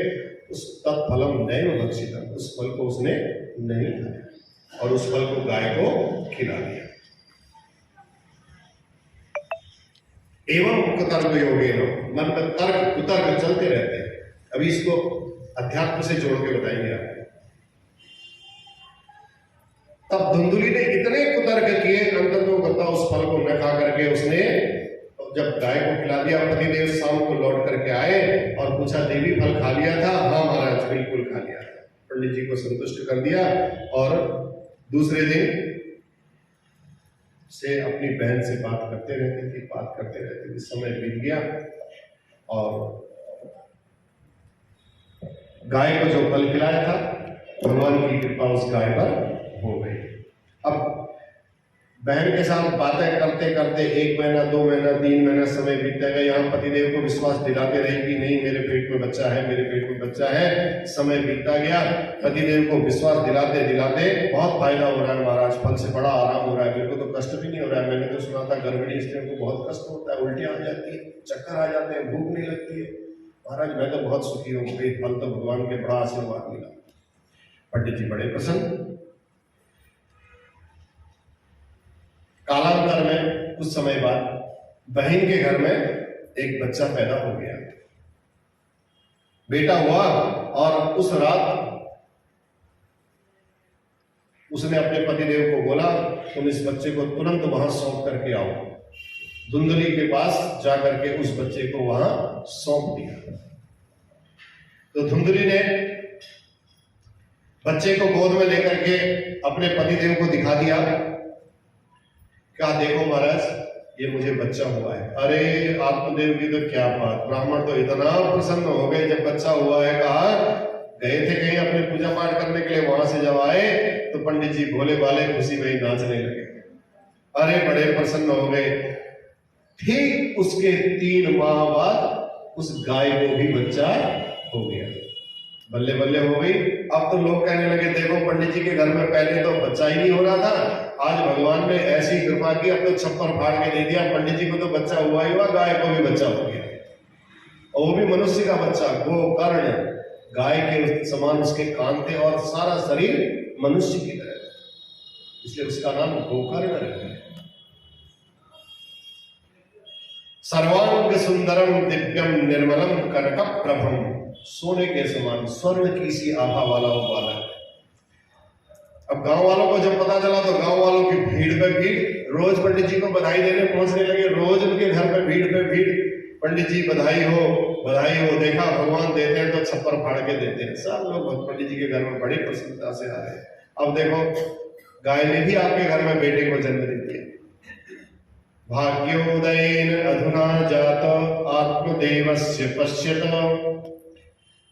उस तत्फलम नैव भक्षितम, उस फल को उसने नहीं खाया और उस फल को गाय को खिला दिया। एवं कुतर्क योगेन, मन में तर्क कुतर्क चलते रहते हैं। अभी इसको अध्यात्म से जोड़ के बताएंगे आप। तब धुंधुली ने इतने कुतर्क किए, अंत तो करता उस फल को न खा करके उसने जब गाय को खिला दिया, पतिदेव शाम को लौट करके आए और पूछा देवी फल खा लिया था? हाँ महाराज बिल्कुल खा लिया था। पंडित जी को संतुष्ट कर दिया और दूसरे दिन से अपनी बहन से बात करते रहती थी, बात करते रहती थी। समय बीत गया और गाय को जो फल खिलाया था भगवान की कृपा उस गाय पर हो गई। अब बहन के साथ बातें करते करते 1 महीना 2 महीना 3 महीना समय बीतता गया। यहाँ पतिदेव को विश्वास दिलाते रहे कि नहीं मेरे पेट में बच्चा है, मेरे पेट में बच्चा है। समय बीतता गया, पतिदेव को विश्वास दिलाते दिलाते बहुत फायदा हो रहा है महाराज, फल से बड़ा आराम हो रहा है, मेरे को तो कष्ट भी नहीं हो रहा है। मैंने तो सुना था गर्भिणी स्त्रियों को बहुत कष्ट होता है, उल्टियां आ जाती है, चक्कर आ जाते हैं, भूख नहीं लगती है। महाराज मैं तो बहुत सुखी हूँ, फल तो भगवान के बड़ा आशीर्वाद मिला। पंडित जी बड़े प्रसन्न। कालांतर में कुछ समय बाद बहन के घर में एक बच्चा पैदा हो गया, बेटा हुआ। और उस रात उसने अपने पतिदेव को बोला तुम इस बच्चे को तुरंत वहां सौंप करके आओ। धुंधुली के पास जाकर के उस बच्चे को वहां सौंप दिया। तो धुंधुली ने बच्चे को गोद में लेकर के अपने पतिदेव को दिखा दिया। क्या देखो महाराज ये मुझे बच्चा हुआ है। अरे आत्मदेव की तो क्या बात, ब्राह्मण तो इतना प्रसन्न हो गए जब बच्चा हुआ है। कहा गए थे कहीं अपने पूजा पाठ करने के लिए, वहां से जब आए तो पंडित जी भोले भाले खुशी में ही नाचने लगे। अरे बड़े प्रसन्न हो गए। ठीक उसके 3 माह बाद उस गाय को भी बच्चा हो गया। बल्ले बल्ले हो गई। अब तो लोग कहने लगे देखो पंडित जी के घर में पहले तो बच्चा ही नहीं हो रहा था, आज भगवान ने ऐसी कृपा की अब तो छप्पर फाड़ के दे दिया। पंडित जी को तो बच्चा हुआ ही हुआ, गाय को भी बच्चा हो गया, और वो भी मनुष्य का बच्चा। गोकर्ण, गाय के समान उसके कान थे और सारा शरीर मनुष्य की तरह, इसलिए उसका नाम गोकर्ण रख दिया। सर्वांग सुंदरम दिव्यम निर्मलम कनक प्रभम, सोने के समान स्वर्ण की सी आभा वाला वो बालक। अब गांव वालों को जब पता चला तो गांव वालों की भीड़ पे भीड़, रोज पंडित जी को बधाई देने पहुंचने लगे। रोज उनके घर पे भीड़, पंडित जी बधाई हो बधाई हो। देखा भगवान देते हैं तो छप्पर फाड़ के देते हैं। सब लोग पंडित जी के घर में बड़ी प्रसन्नता से आ रहे हैं। अब देखो गाय ने भी आपके घर में बेटे को जन्म दे दिया। भाग्योदयेन अधुना जात आत्मदेवस्य पश्यत,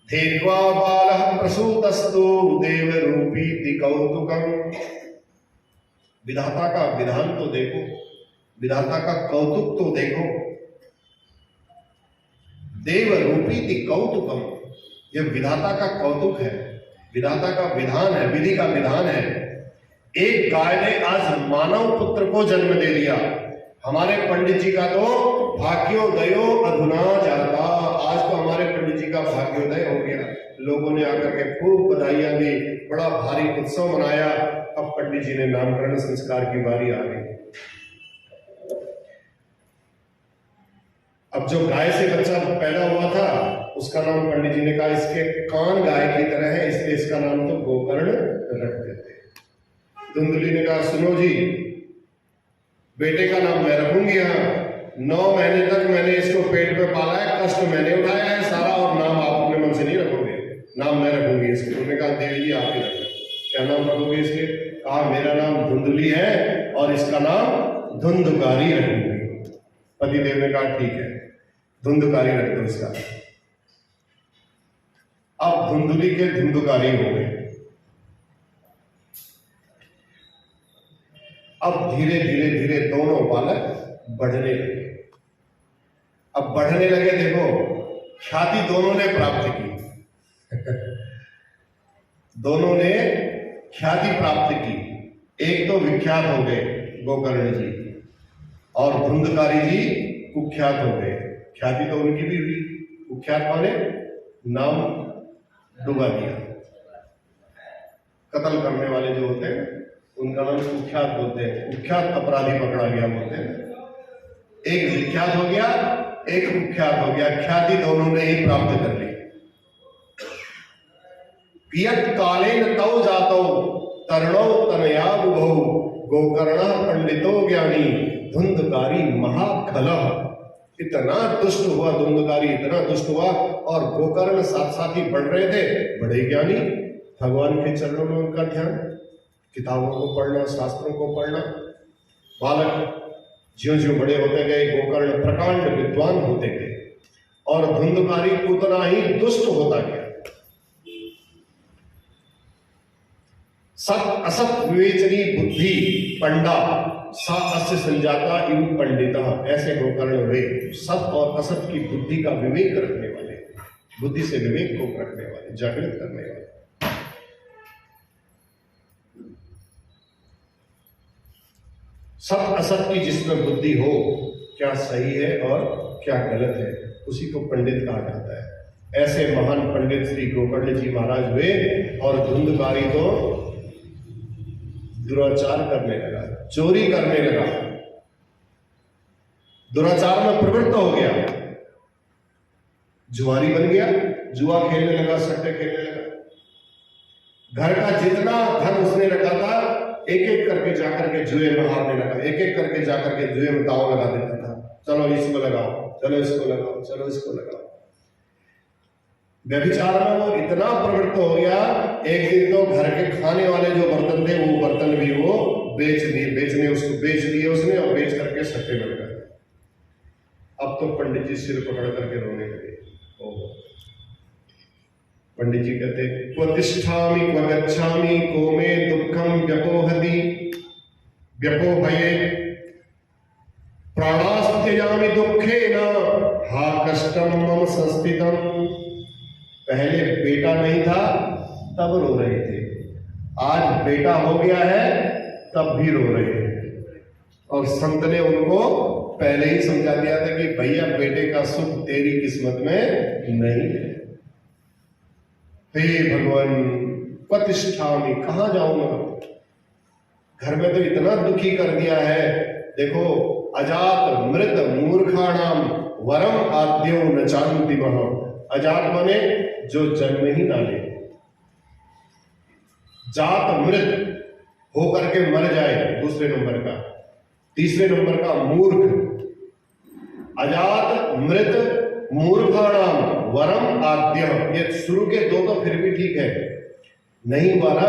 धेत्वा बालः प्रसूतस्तु देवरूपीति कौतुकम्। विधाता का विधान तो देखो, विधाता का कौतुक तो देखो। देवरूपीति कौतुकम्, यह विधाता का कौतुक है, विधाता का विधान है, विधि का विधान है। एक गाय ने आज मानव पुत्र को जन्म दे दिया। हमारे पंडित जी का तो भाग्योदयो अधुना जाता, आज तो हमारे पंडित जी का भाग्योदय हो गया। लोगों ने आकर के खूब बधाइयां दी, बड़ा भारी उत्सव मनाया। अब पंडित जी ने नामकरण संस्कार की बारी आ गई। अब जो गाय से बच्चा पैदा हुआ था उसका नाम पंडित जी ने कहा इसके कान गाय की तरह है, इसलिए इसका नाम तो गोकर्ण रख देते। धुंधुली ने कहा सुनो जी, बेटे का नाम मैं रखूंगी। यहाँ 9 महीने तक मैंने इसको पेट पे पाला है, कष्ट मैंने उठाया है सारा, और नाम आप अपने मन से नहीं रखोगे, नाम मैं रखूंगी इसके। उन्होंने कहा देवी जी आप ही रखो। क्या नाम रखोगे इसके? कहा मेरा नाम धुंधुली है और इसका नाम धुंधुकारी रखूंगी। पतिदेव ने कहा ठीक है धुंधुकारी रख दो इसका। अब धुंधुली के धुंधुकारी हो गए। अब धीरे धीरे धीरे दोनों बालक बढ़ने लगे। अब बढ़ने लगे, देखो ख्याति दोनों ने प्राप्त की दोनों ने ख्याति प्राप्त की। एक तो विख्यात हो गए गोकर्ण जी और धुंधकारी जी कुख्यात हो गए। ख्याति तो उनकी भी हुई, कुख्यात माने नाम डुबा दिया। कत्ल करने वाले जो होते हैं उनका नाम कुख्यात बोलते हैं, कुख्यात अपराधी पकड़ा गया बोलते हैं। एक विख्यात हो गया, एक कुख्यात हो गया। ख्याति दोनों ने ही प्राप्त कर ली। पियत कालेन तौ जातो, तरणौ तनयाब बहु गोकर्ण पंडितो ज्ञानी धुंधकारी महाखलः। इतना दुष्ट हुआ धुंधकारी, इतना दुष्ट हुआ, और गोकर्ण साथ साथ ही बढ़ रहे थे, बड़े ज्ञानी। भगवान के चरणों में उनका ध्यान, किताबों को पढ़ना, शास्त्रों को पढ़ना। बालक ज्यों ज्यों बड़े होते गए गोकर्ण प्रकांड विद्वान होते गए और धुंधकारी उतना ही दुष्ट होता गया। सत असत विवेचनी बुद्धि पंडा सा अस्य संजाता इव पंडिता। ऐसे गोकर्ण वे सत और असत की बुद्धि का विवेक रखने वाले, बुद्धि से विवेक को रखने वाले, जागृत करने वाले। सत असत की जिसमें बुद्धि हो, क्या सही है और क्या गलत है, उसी को पंडित कहा जाता है। ऐसे महान पंडित श्री गोकर्ण जी महाराज हुए और धुंधकारी तो दुराचार करने लगा, चोरी करने लगा, दुराचार में प्रवृत्त हो गया, जुआरी बन गया, जुआ खेलने लगा, सट्टे खेलने लगा। घर का जितना धन उसने रखा था एक एक करके जाकर के जुए में हारने लगा, एक एक करके जाकर के जुए में दांव लगा देता था। चलो इसको लगाओ, चलो इसको लगाओ, चलो इसको लगाओ। व्यभिचार में वो इतना प्रवृत्त हो गया, एक दिन तो घर के खाने वाले जो बर्तन थे वो बर्तन भी वो बेच दिए उसने और बेच करके सट्टे में लगा। अब तो पंडित जी सिर पकड़ करके रोने लगे। पंडित जी कहते क्व तिष्ठामि क्व गच्छामि को मे दुःखं व्यपोहति व्यपोहये प्राणास्त्यजामि दुःखेन हा कष्टं मम संस्थितम्। पहले बेटा नहीं था तब रो रहे थे, आज बेटा हो गया है तब भी रो रहे हैं। और संत ने उनको पहले ही समझा दिया था कि भैया बेटे का सुख तेरी किस्मत में नहीं है। हे भगवान प्रतिष्ठामि, कहां जाऊंगा, घर में तो इतना दुखी कर दिया है। देखो अजात मृत मूर्खाणाम वरम आद्यो न जानति मह। अजात माने जो जन्म ही ना ले, जात मृत होकर के मर जाए दूसरे नंबर का, तीसरे नंबर का मूर्ख। अजात मृत मूर्खाणाम वरम आद्य, ये शुरू के दो तो फिर भी ठीक है, नहीं हुआ ना,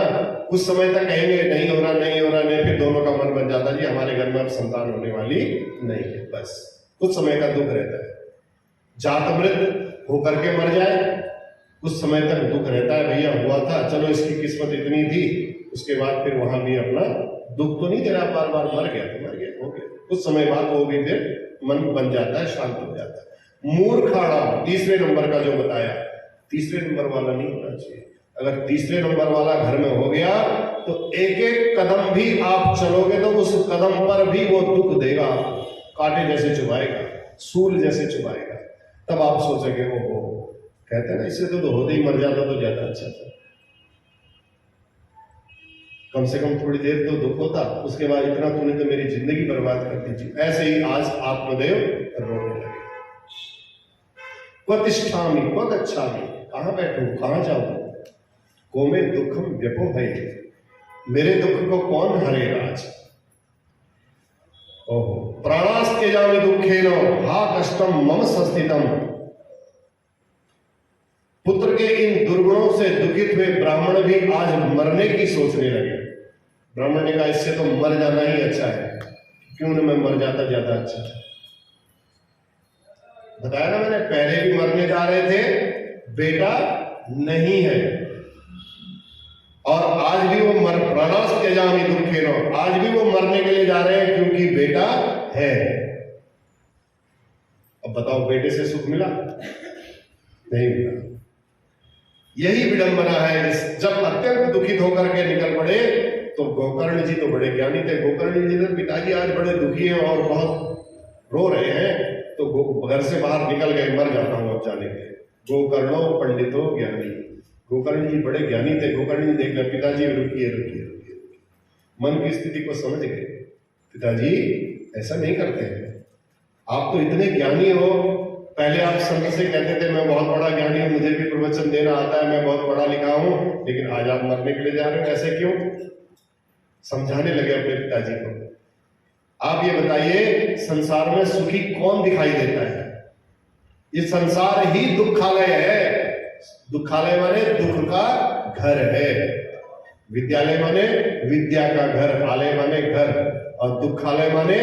कुछ समय तक कहेंगे नहीं हो रहा नहीं हो रहा नहीं, फिर दोनों का मन बन जाता जी हमारे घर में अब संतान होने वाली नहीं है, बस कुछ समय का दुख रहता है। जात मृत होकर के मर जाए, कुछ समय तक दुख रहता है, भैया हुआ था चलो इसकी किस्मत इतनी थी, उसके बाद फिर वहां भी अपना दुख तो नहीं दे रहा, बार बार मर गया तो मर गया, हो गया, कुछ समय बाद वो भी फिर मन बन जाता है, शांत हो जाता है। मूर्खाड़ा तीसरे नंबर का जो बताया, तीसरे नंबर वाला नहीं होना चाहिए। अगर तीसरे नंबर वाला घर में हो गया तो एक एक कदम भी आप चलोगे तो उस कदम पर भी वो दुख देगा, कांटे जैसे चुभाएगा, सूल जैसे चुभाएगा। तब आप सोचेंगे ओ कहते हैं ना इससे तो होते ही मर जाता तो ज्यादा अच्छा था, कम से कम थोड़ी देर तो दुख होता, उसके बाद इतना तूने तो मेरी जिंदगी बर्बाद कर दी थी। ऐसे ही आज आत्मदेव रोने लगे। प्रतिष्ठामि क्व गच्छामि, कहां बैठूं कहां जाऊं, को में दुखम व्यपोहये, मेरे दुख को कौन हरेगा आज। ओहो प्राणास्त्यजामि दुःखेन हा कष्टम मम संस्थितम। पुत्र के इन दुर्गुणों से दुखित हुए ब्राह्मण भी आज मरने की सोचने लगे। ब्राह्मण ने कहा इससे तो मर जाना ही अच्छा है, क्यों न मैं मर जाता ज्यादा अच्छा है। बताया ना मैंने, पहले भी मरने जा रहे थे, बेटा नहीं है, और आज भी वो प्राणास्त्यजामि दुःखेन, आज भी वो मरने के लिए जा रहे हैं क्योंकि बेटा है। अब बताओ बेटे से सुख मिला नहीं मिला। यही विडंबना है। जब अत्यंत दुखित होकर के निकल पड़े तो गोकर्ण जी तो बड़े ज्ञानी थे। गोकर्ण जी ने पिताजी आज बड़े दुखी हैं और बहुत रो रहे हैं, तो घर से बाहर निकल गए, मर जाता हूं अब जाने के। गोकर्णो पंडितो ज्ञानी, गोकर्ण जी बड़े ज्ञानी थे। गोकर्ण जी देख रहे पिताजी रुकिए रुकिए रुकिए, मन की स्थिति को समझ गए। पिताजी ऐसा नहीं करते हैं, आप तो इतने ज्ञानी हो, पहले आप संत से कहते थे मैं बहुत बड़ा ज्ञानी हूं, मुझे भी प्रवचन देना आता है, मैं बहुत पढ़ा लिखा हूं, लेकिन आज आप मरने के लिए जा रहे हो, ऐसे क्यों? समझाने लगे अपने पिताजी को, आप ये बताइए संसार में सुखी कौन दिखाई देता है? ये संसार ही दुखालय है। दुखालय माने दुख का घर है। विद्यालय माने विद्या का घर, आलय माने घर, और दुखालय माने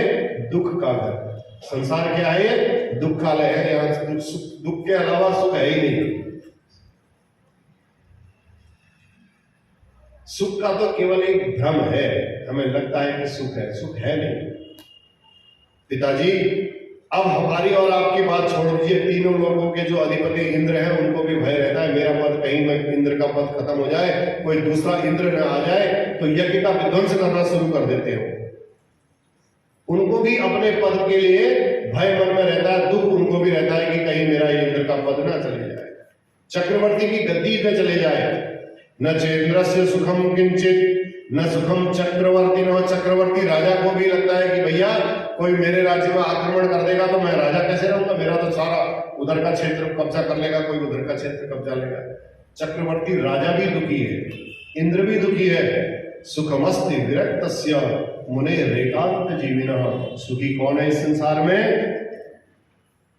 दुख का घर। संसार क्या है? ये दुखालय है। यहाँ दुख के अलावा सुख है ही नहीं। सुख का तो केवल एक भ्रम है, हमें लगता है कि सुख है, सुख है नहीं। पिताजी अब हमारी और आपकी बात छोड़ दीजिए, तीनों लोगों के जो अधिपति इंद्र हैं उनको भी भय रहता है मेरा पद कहीं में इंद्र का पद खत्म हो जाए, कोई दूसरा इंद्र न आ जाए तो यज्ञ का विध्वंस करना शुरू कर देते हो। उनको भी अपने पद के लिए भय मन में रहता है, दुख उनको भी रहता है कि कहीं मेरा इंद्र का पद ना चले जाए, चक्रवर्ती की गद्दी पे चले जाए। न चेन्द्रस्य सुखम किंचित न सुखम चक्रवर्ती, न चक्रवर्ती राजा को भी लगता है कि भैया कोई मेरे राज्य में आक्रमण कर देगा तो मैं राजा कैसे रहूंगा, मेरा तो सारा उधर का क्षेत्र कब्जा कर लेगा, कोई उधर का क्षेत्र कब्जा लेगा। चक्रवर्ती राजा भी दुखी है, इंद्र भी दुखी है। सुखमस्ति विरक्तस्य मुने रेकांत जीविनः। सुखी कौन है इस संसार में?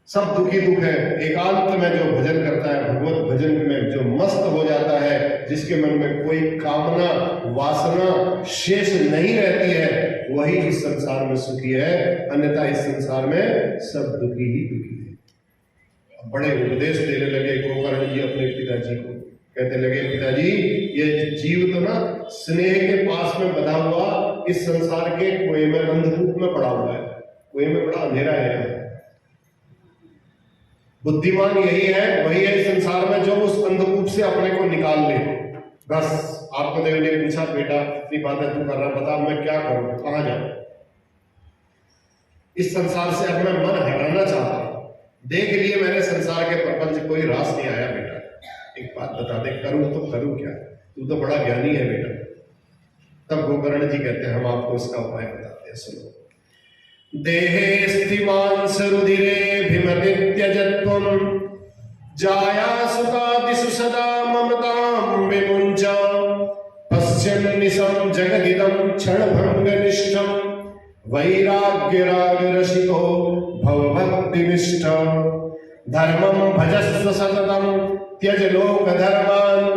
सब दुखी दुख है। एकांत में जो भजन करता है, भगवत भजन में जो मस्त हो जाता है, जिसके मन में कोई कामना वासना शेष नहीं रहती है, वही इस संसार में सुखी है। अन्यथा इस संसार में सब दुखी ही दुखी है। बड़े उपदेश देने लगे गोकर्ण जी अपने पिताजी को, कहते लगे पिताजी ये जीव तो ना स्नेह के पास में बधा हुआ इस संसार के कुएं में अंधकूप में पड़ा हुआ है, कुएं में बड़ा अंधेरा है। बुद्धिमान यही है, वही है इस संसार में जो उस अंधकूप से अपने को निकाल ले। बस आपको देव ने पूछा बेटा इतनी बातें तू कर रहा, बता मैं क्या करूं, कहां जाऊं? इस संसार से अब मैं मन हटाना चाहता हूं। देख लिए मैंने संसार के प्रपंच, कोई रास नहीं आया बेटा। एक बात बता दे, करूं तो करूं क्या? तू तो बड़ा ज्ञानी है बेटा। तब गोकर्ण जी कहते हैं हम आपको इसका उपाय बताते हैं, सुनो। देहे स्थिमान् सरुधिरे भिमति त्यजत्वं जाया सुखादिषु सदा ममतां विमुञ्च पश्यन्निशं जगदिदं क्षणभङ्गनिष्ठं वैराग्यरागरसिको भवभक्तिनिष्ठ धर्मं भजस्व सततं त्यज लोकधर्मान्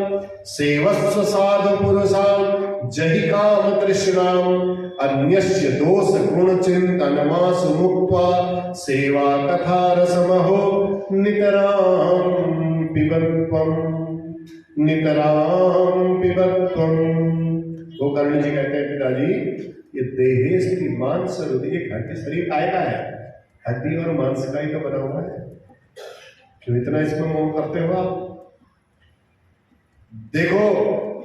सेवस्व साधु पुरुषान् जहि काम तृष्णाम् अन्यस्य दोष गुण चिंतनमासु मुक्त्वा सेवा कथा रसमहो नितरां पिबत्वं नितरां पिबत्वं। गोकर्ण जी कहते हैं पिताजी ये देहेस्ति मांस हृदय, हड्डी शरीर काय का है? हड्डी और मांस का ही तो बना हुआ है, क्यों इतना इसमें मोह करते हो आप? देखो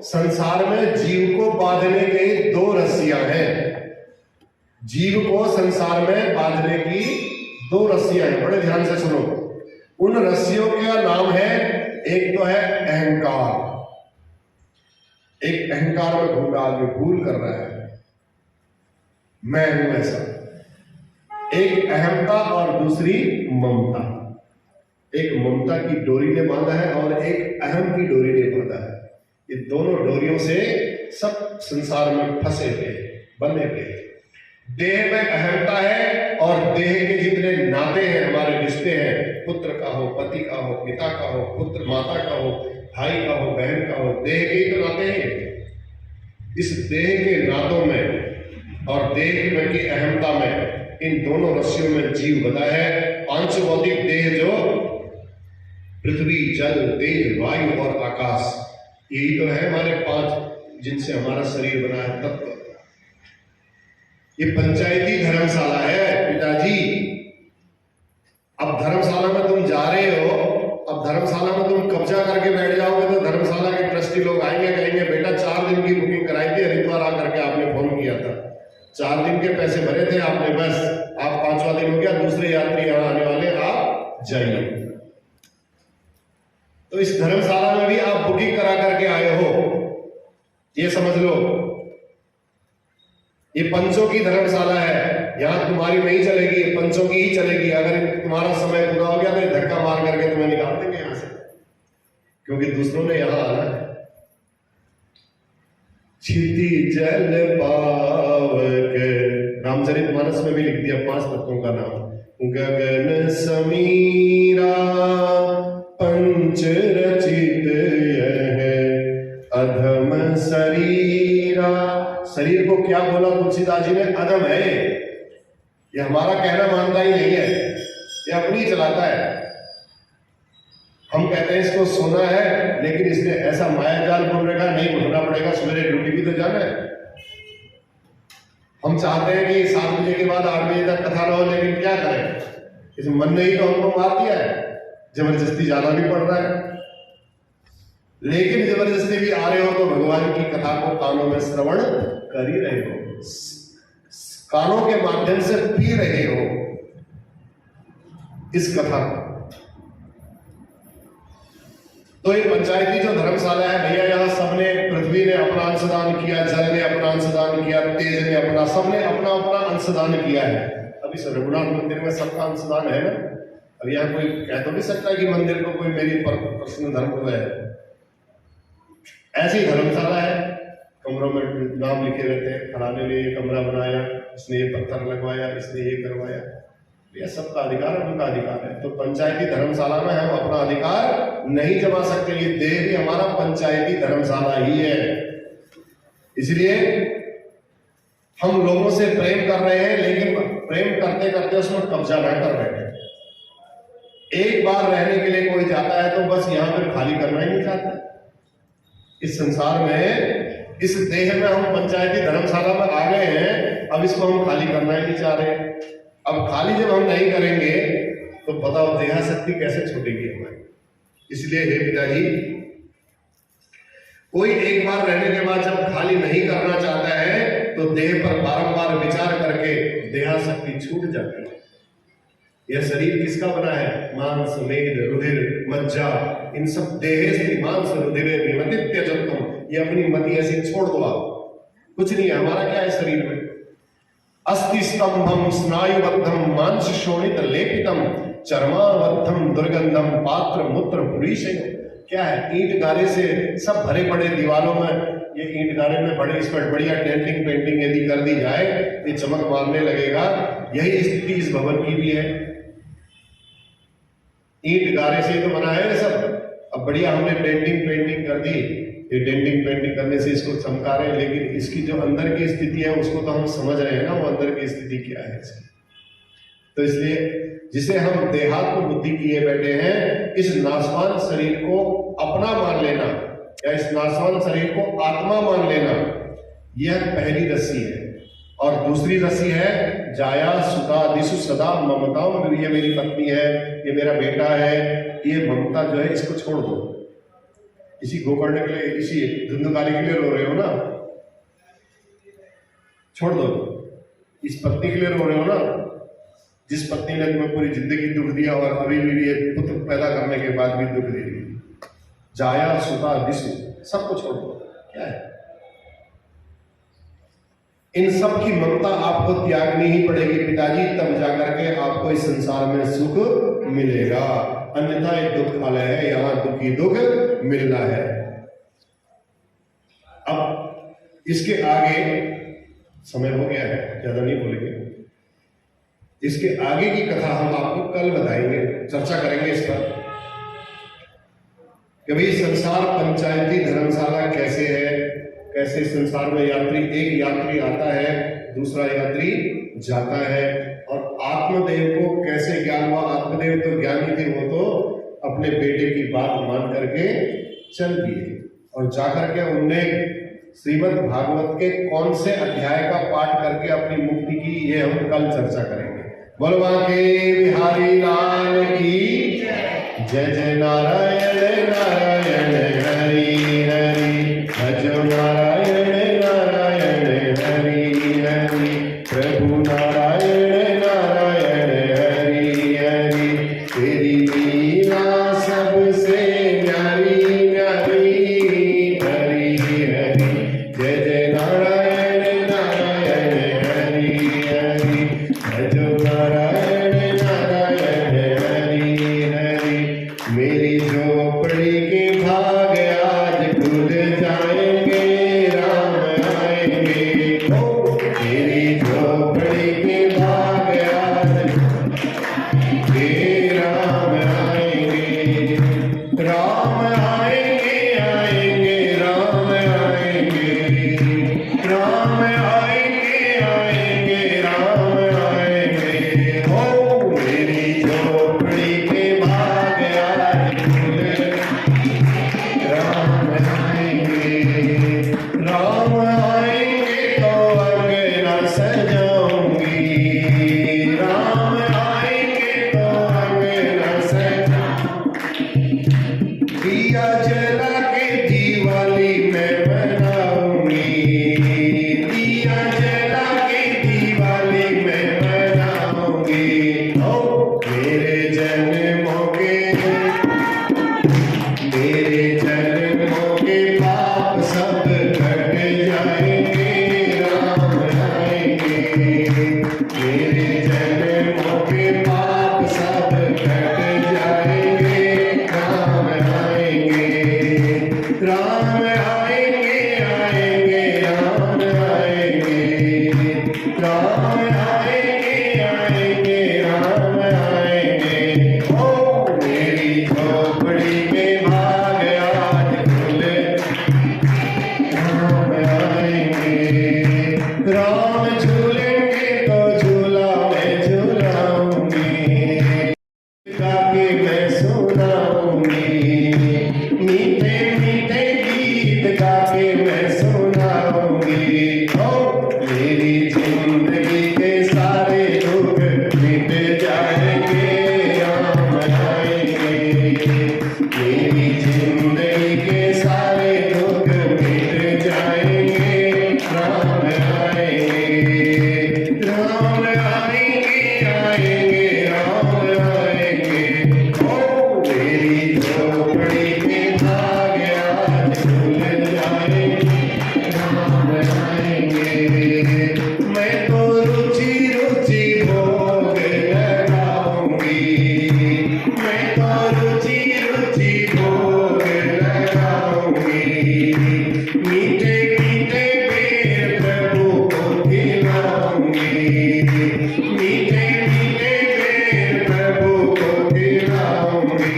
संसार में जीव को बांधने की दो रस्सियां हैं। जीव को संसार में बांधने की दो रस्सियां हैं, बड़े ध्यान से सुनो। उन रस्सियों का नाम है, एक तो है अहंकार, एक अहंकार में घूम रहा आदमी, भूल कर रहा है मैं हूं ऐसा। एक अहमता और दूसरी ममता। एक ममता की डोरी ने बांधा है और एक अहम की डोरी ने बांधा है। ये दोनों डोरियों से सब संसार में फंसे हुए, बंधे हुए। देह में अहमता है और देह के जितने नाते हैं, हमारे रिश्ते हैं, पुत्र का हो, पति का हो, पिता का हो, पुत्र माता का हो, भाई का हो, बहन का हो, देह के ही तो नाते हैं। इस देह के नातों में और देह में की अहमता में, इन दोनों रस्सियों में जीव बंधा है। पांच भौतिक देह जो पृथ्वी, जल, तेज, वायु और आकाश, यही तो है हमारे पांच जिनसे हमारा शरीर बना है तत्व। ये पंचायती धर्मशाला है पिताजी। अब धर्मशाला में तुम जा रहे हो, अब धर्मशाला में तुम कब्जा करके बैठ जाओगे तो धर्मशाला के ट्रस्टी लोग आएंगे, कहेंगे बेटा 4 दिन की बुकिंग कराई थी, हरिद्वार आकर के आपने फोन किया था, 4 दिन के पैसे भरे थे आपने, बस आप 5वां दिन हो गया, दूसरे यात्री यहाँ आने वाले, आप जाइए। तो इस धर्मशाला में भी आप बुकिंग करा करके आए हो, ये समझ लो। ये पंचों की धर्मशाला है, यहां तुम्हारी नहीं चलेगी, ये पंचों की ही चलेगी। अगर तुम्हारा समय पूरा हो गया तो ये धक्का मार करके तुम्हें निकाल देंगे यहां से, क्योंकि दूसरों ने यहां आना है। क्षिति जल पावक, रामचरितमानस में भी लिख दिया 5 तत्वों का नाम। गगन समीरा पंच रचित यह अधम शरीरा। शरीर को क्या बोला तुलसीदास जी ने? अधम है। ये हमारा कहना मानता ही नहीं है, ये अपनी चलाता है। हम कहते हैं इसको सोना है, लेकिन इसने ऐसा माया जाल बोल रखा, नहीं उठना पड़ेगा, सवेरे ड्यूटी भी तो जाना है। हम चाहते हैं कि 7 बजे के बाद 8 बजे तक कथा ना हो, लेकिन क्या करें, इस मन ने ही तो हमको मार दिया है। जबरदस्ती जाना भी पड़ रहा है, लेकिन जबरदस्ती भी आ रहे हो तो भगवान की कथा को कानों में श्रवण कर ही रहे हो, कानों के माध्यम से पी रहे हो इस कथा को। तो ये पंचायती जो धर्मशाला है भैया, यहाँ सबने, पृथ्वी ने अपना अंशदान किया, जल ने अपना अंशदान किया, तेज ने अपना, सबने अपना अपना अंशदान किया है। अभी रघुनाथ मंदिर में सबका अंशदान है ना। अब यहाँ कोई कह तो नहीं सकता कि मंदिर को कोई मेरी पर्सनल धर्म है। ऐसी धर्मशाला है, कमरों में नाम लिखे रहते हैं, फलाने ने ये कमरा बनाया, इसने ये पत्थर लगवाया, इसने ये करवाया। यह सबका अधिकार है, उनका अधिकार है। तो पंचायती धर्मशाला में हम अपना अधिकार नहीं जमा सकते। ये देह भी हमारा पंचायती धर्मशाला ही है। इसलिए हम लोगों से प्रेम कर रहे हैं, लेकिन प्रेम करते करते उसमें कब्जा न कर रहे हैं। एक बार रहने के लिए कोई जाता है तो बस यहां पर खाली करना ही नहीं चाहता। इस संसार में, इस देह में हम पंचायती धर्मशाला में आ गए हैं, अब इसको हम खाली करना ही नहीं चाह रहे। अब खाली जब हम नहीं करेंगे तो बताओ देहाशक्ति कैसे छूटेगी हमारी। इसलिए हे पिताजी, कोई एक बार रहने के बाद जब खाली नहीं करना चाहता है तो देह पर बारंबार विचार करके देहाशक्ति छूट जाती है। यह शरीर किसका बना है? मांस, मेद, रुधिर, मज्जा, इन सब देहेस्ति मांस रुधिर विमति त्यजत्वम। ये अपनी मति ऐसी छोड़ दो आप, कुछ नहीं है। हमारा क्या है शरीर में? अस्ति स्तंभम स्नायुबद्धम मांस शोणित लेपितम चर्मावद्धम दुर्गंधम पात्र मूत्र पुरीशय। क्या है? ईंट गारे से सब भरे पड़े दीवारों में, ये ईंट गारे में बड़े, इस पर बढ़िया डेंटिंग पेंटिंग यदि कर दी जाए ये चमक मारने लगेगा। यही स्थिति इस भवन की भी है। ईंट गारे से तो बना है सब, अब बढ़िया हमने डेंटिंग पेंटिंग कर दी। ये डेंटिंग पेंटिंग करने से इसको चमका रहे हैं, लेकिन इसकी जो अंदर की स्थिति है उसको तो हम समझ रहे हैं ना, वो अंदर की स्थिति क्या है इसकी। तो इसलिए जिसे हम देहात्म बुद्धि किए बैठे हैं, इस नाशवान शरीर को अपना मान लेना या इस नाशवान शरीर को आत्मा मान लेना, यह पहली रस्सी है। और दूसरी रस्सी है जाया सुता दिशु सदा ममता। ये मेरी पत्नी है, ये मेरा बेटा है, ये ममता जो है इसको छोड़ दो। इसी गोकर्ण के लिए, इसी धुंधुकारी के लिए रो रहे हो ना, छोड़ दो। इस पत्नी के लिए रो रहे हो ना, जिस पत्नी ने तुम्हें पूरी जिंदगी दुख दिया और अभी भी ये पुत्र पैदा करने के बाद भी दुख दे रही। जाया सुता दिशु, सबको छोड़ दो। क्या है? इन सब की ममता आपको त्यागनी ही पड़ेगी पिताजी, तब जाकर के आपको इस संसार में सुख मिलेगा। अन्यथा एक दुख आलय है, यहां दुख ही दुख मिलना है। अब इसके आगे समय हो गया है, ज्यादा नहीं बोलेंगे। इसके आगे की कथा हम आपको कल बताएंगे, चर्चा करेंगे इस पर कि भाई संसार पंचायती धर्मशाला कैसे है, कैसे संसार में यात्री, एक यात्री आता है, दूसरा यात्री जाता है, और आत्मदेव को कैसे ज्ञान हुआ। आत्मदेव तो ज्ञानी थे, वो तो अपने बेटे की बात मान करके चल दिए और जाकर के उनने श्रीमद् भागवत के कौन से अध्याय का पाठ करके अपनी मुक्ति की, ये हम कल चर्चा करेंगे। बोलवा के बिहारी लाल की जय। जय नारायण नारायण हरि हरि, भजो नारायण नारायण हरि हरि, प्रभु नारायण नारायण हरि हरि, तेरी लीला सबसे न्यारी न्यारी हरि हरि। जय जय नारायण नारायण हरि हरि, भजो नारायण नारायण हरि हरि, मेरी जो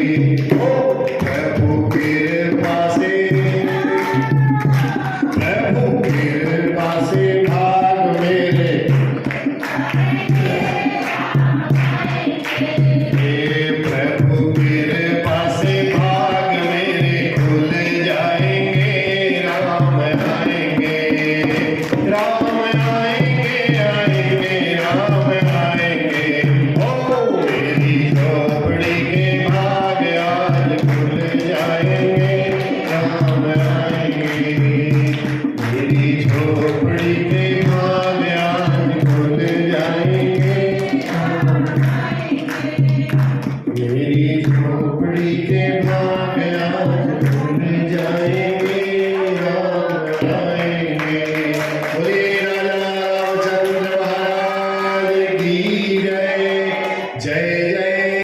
ओम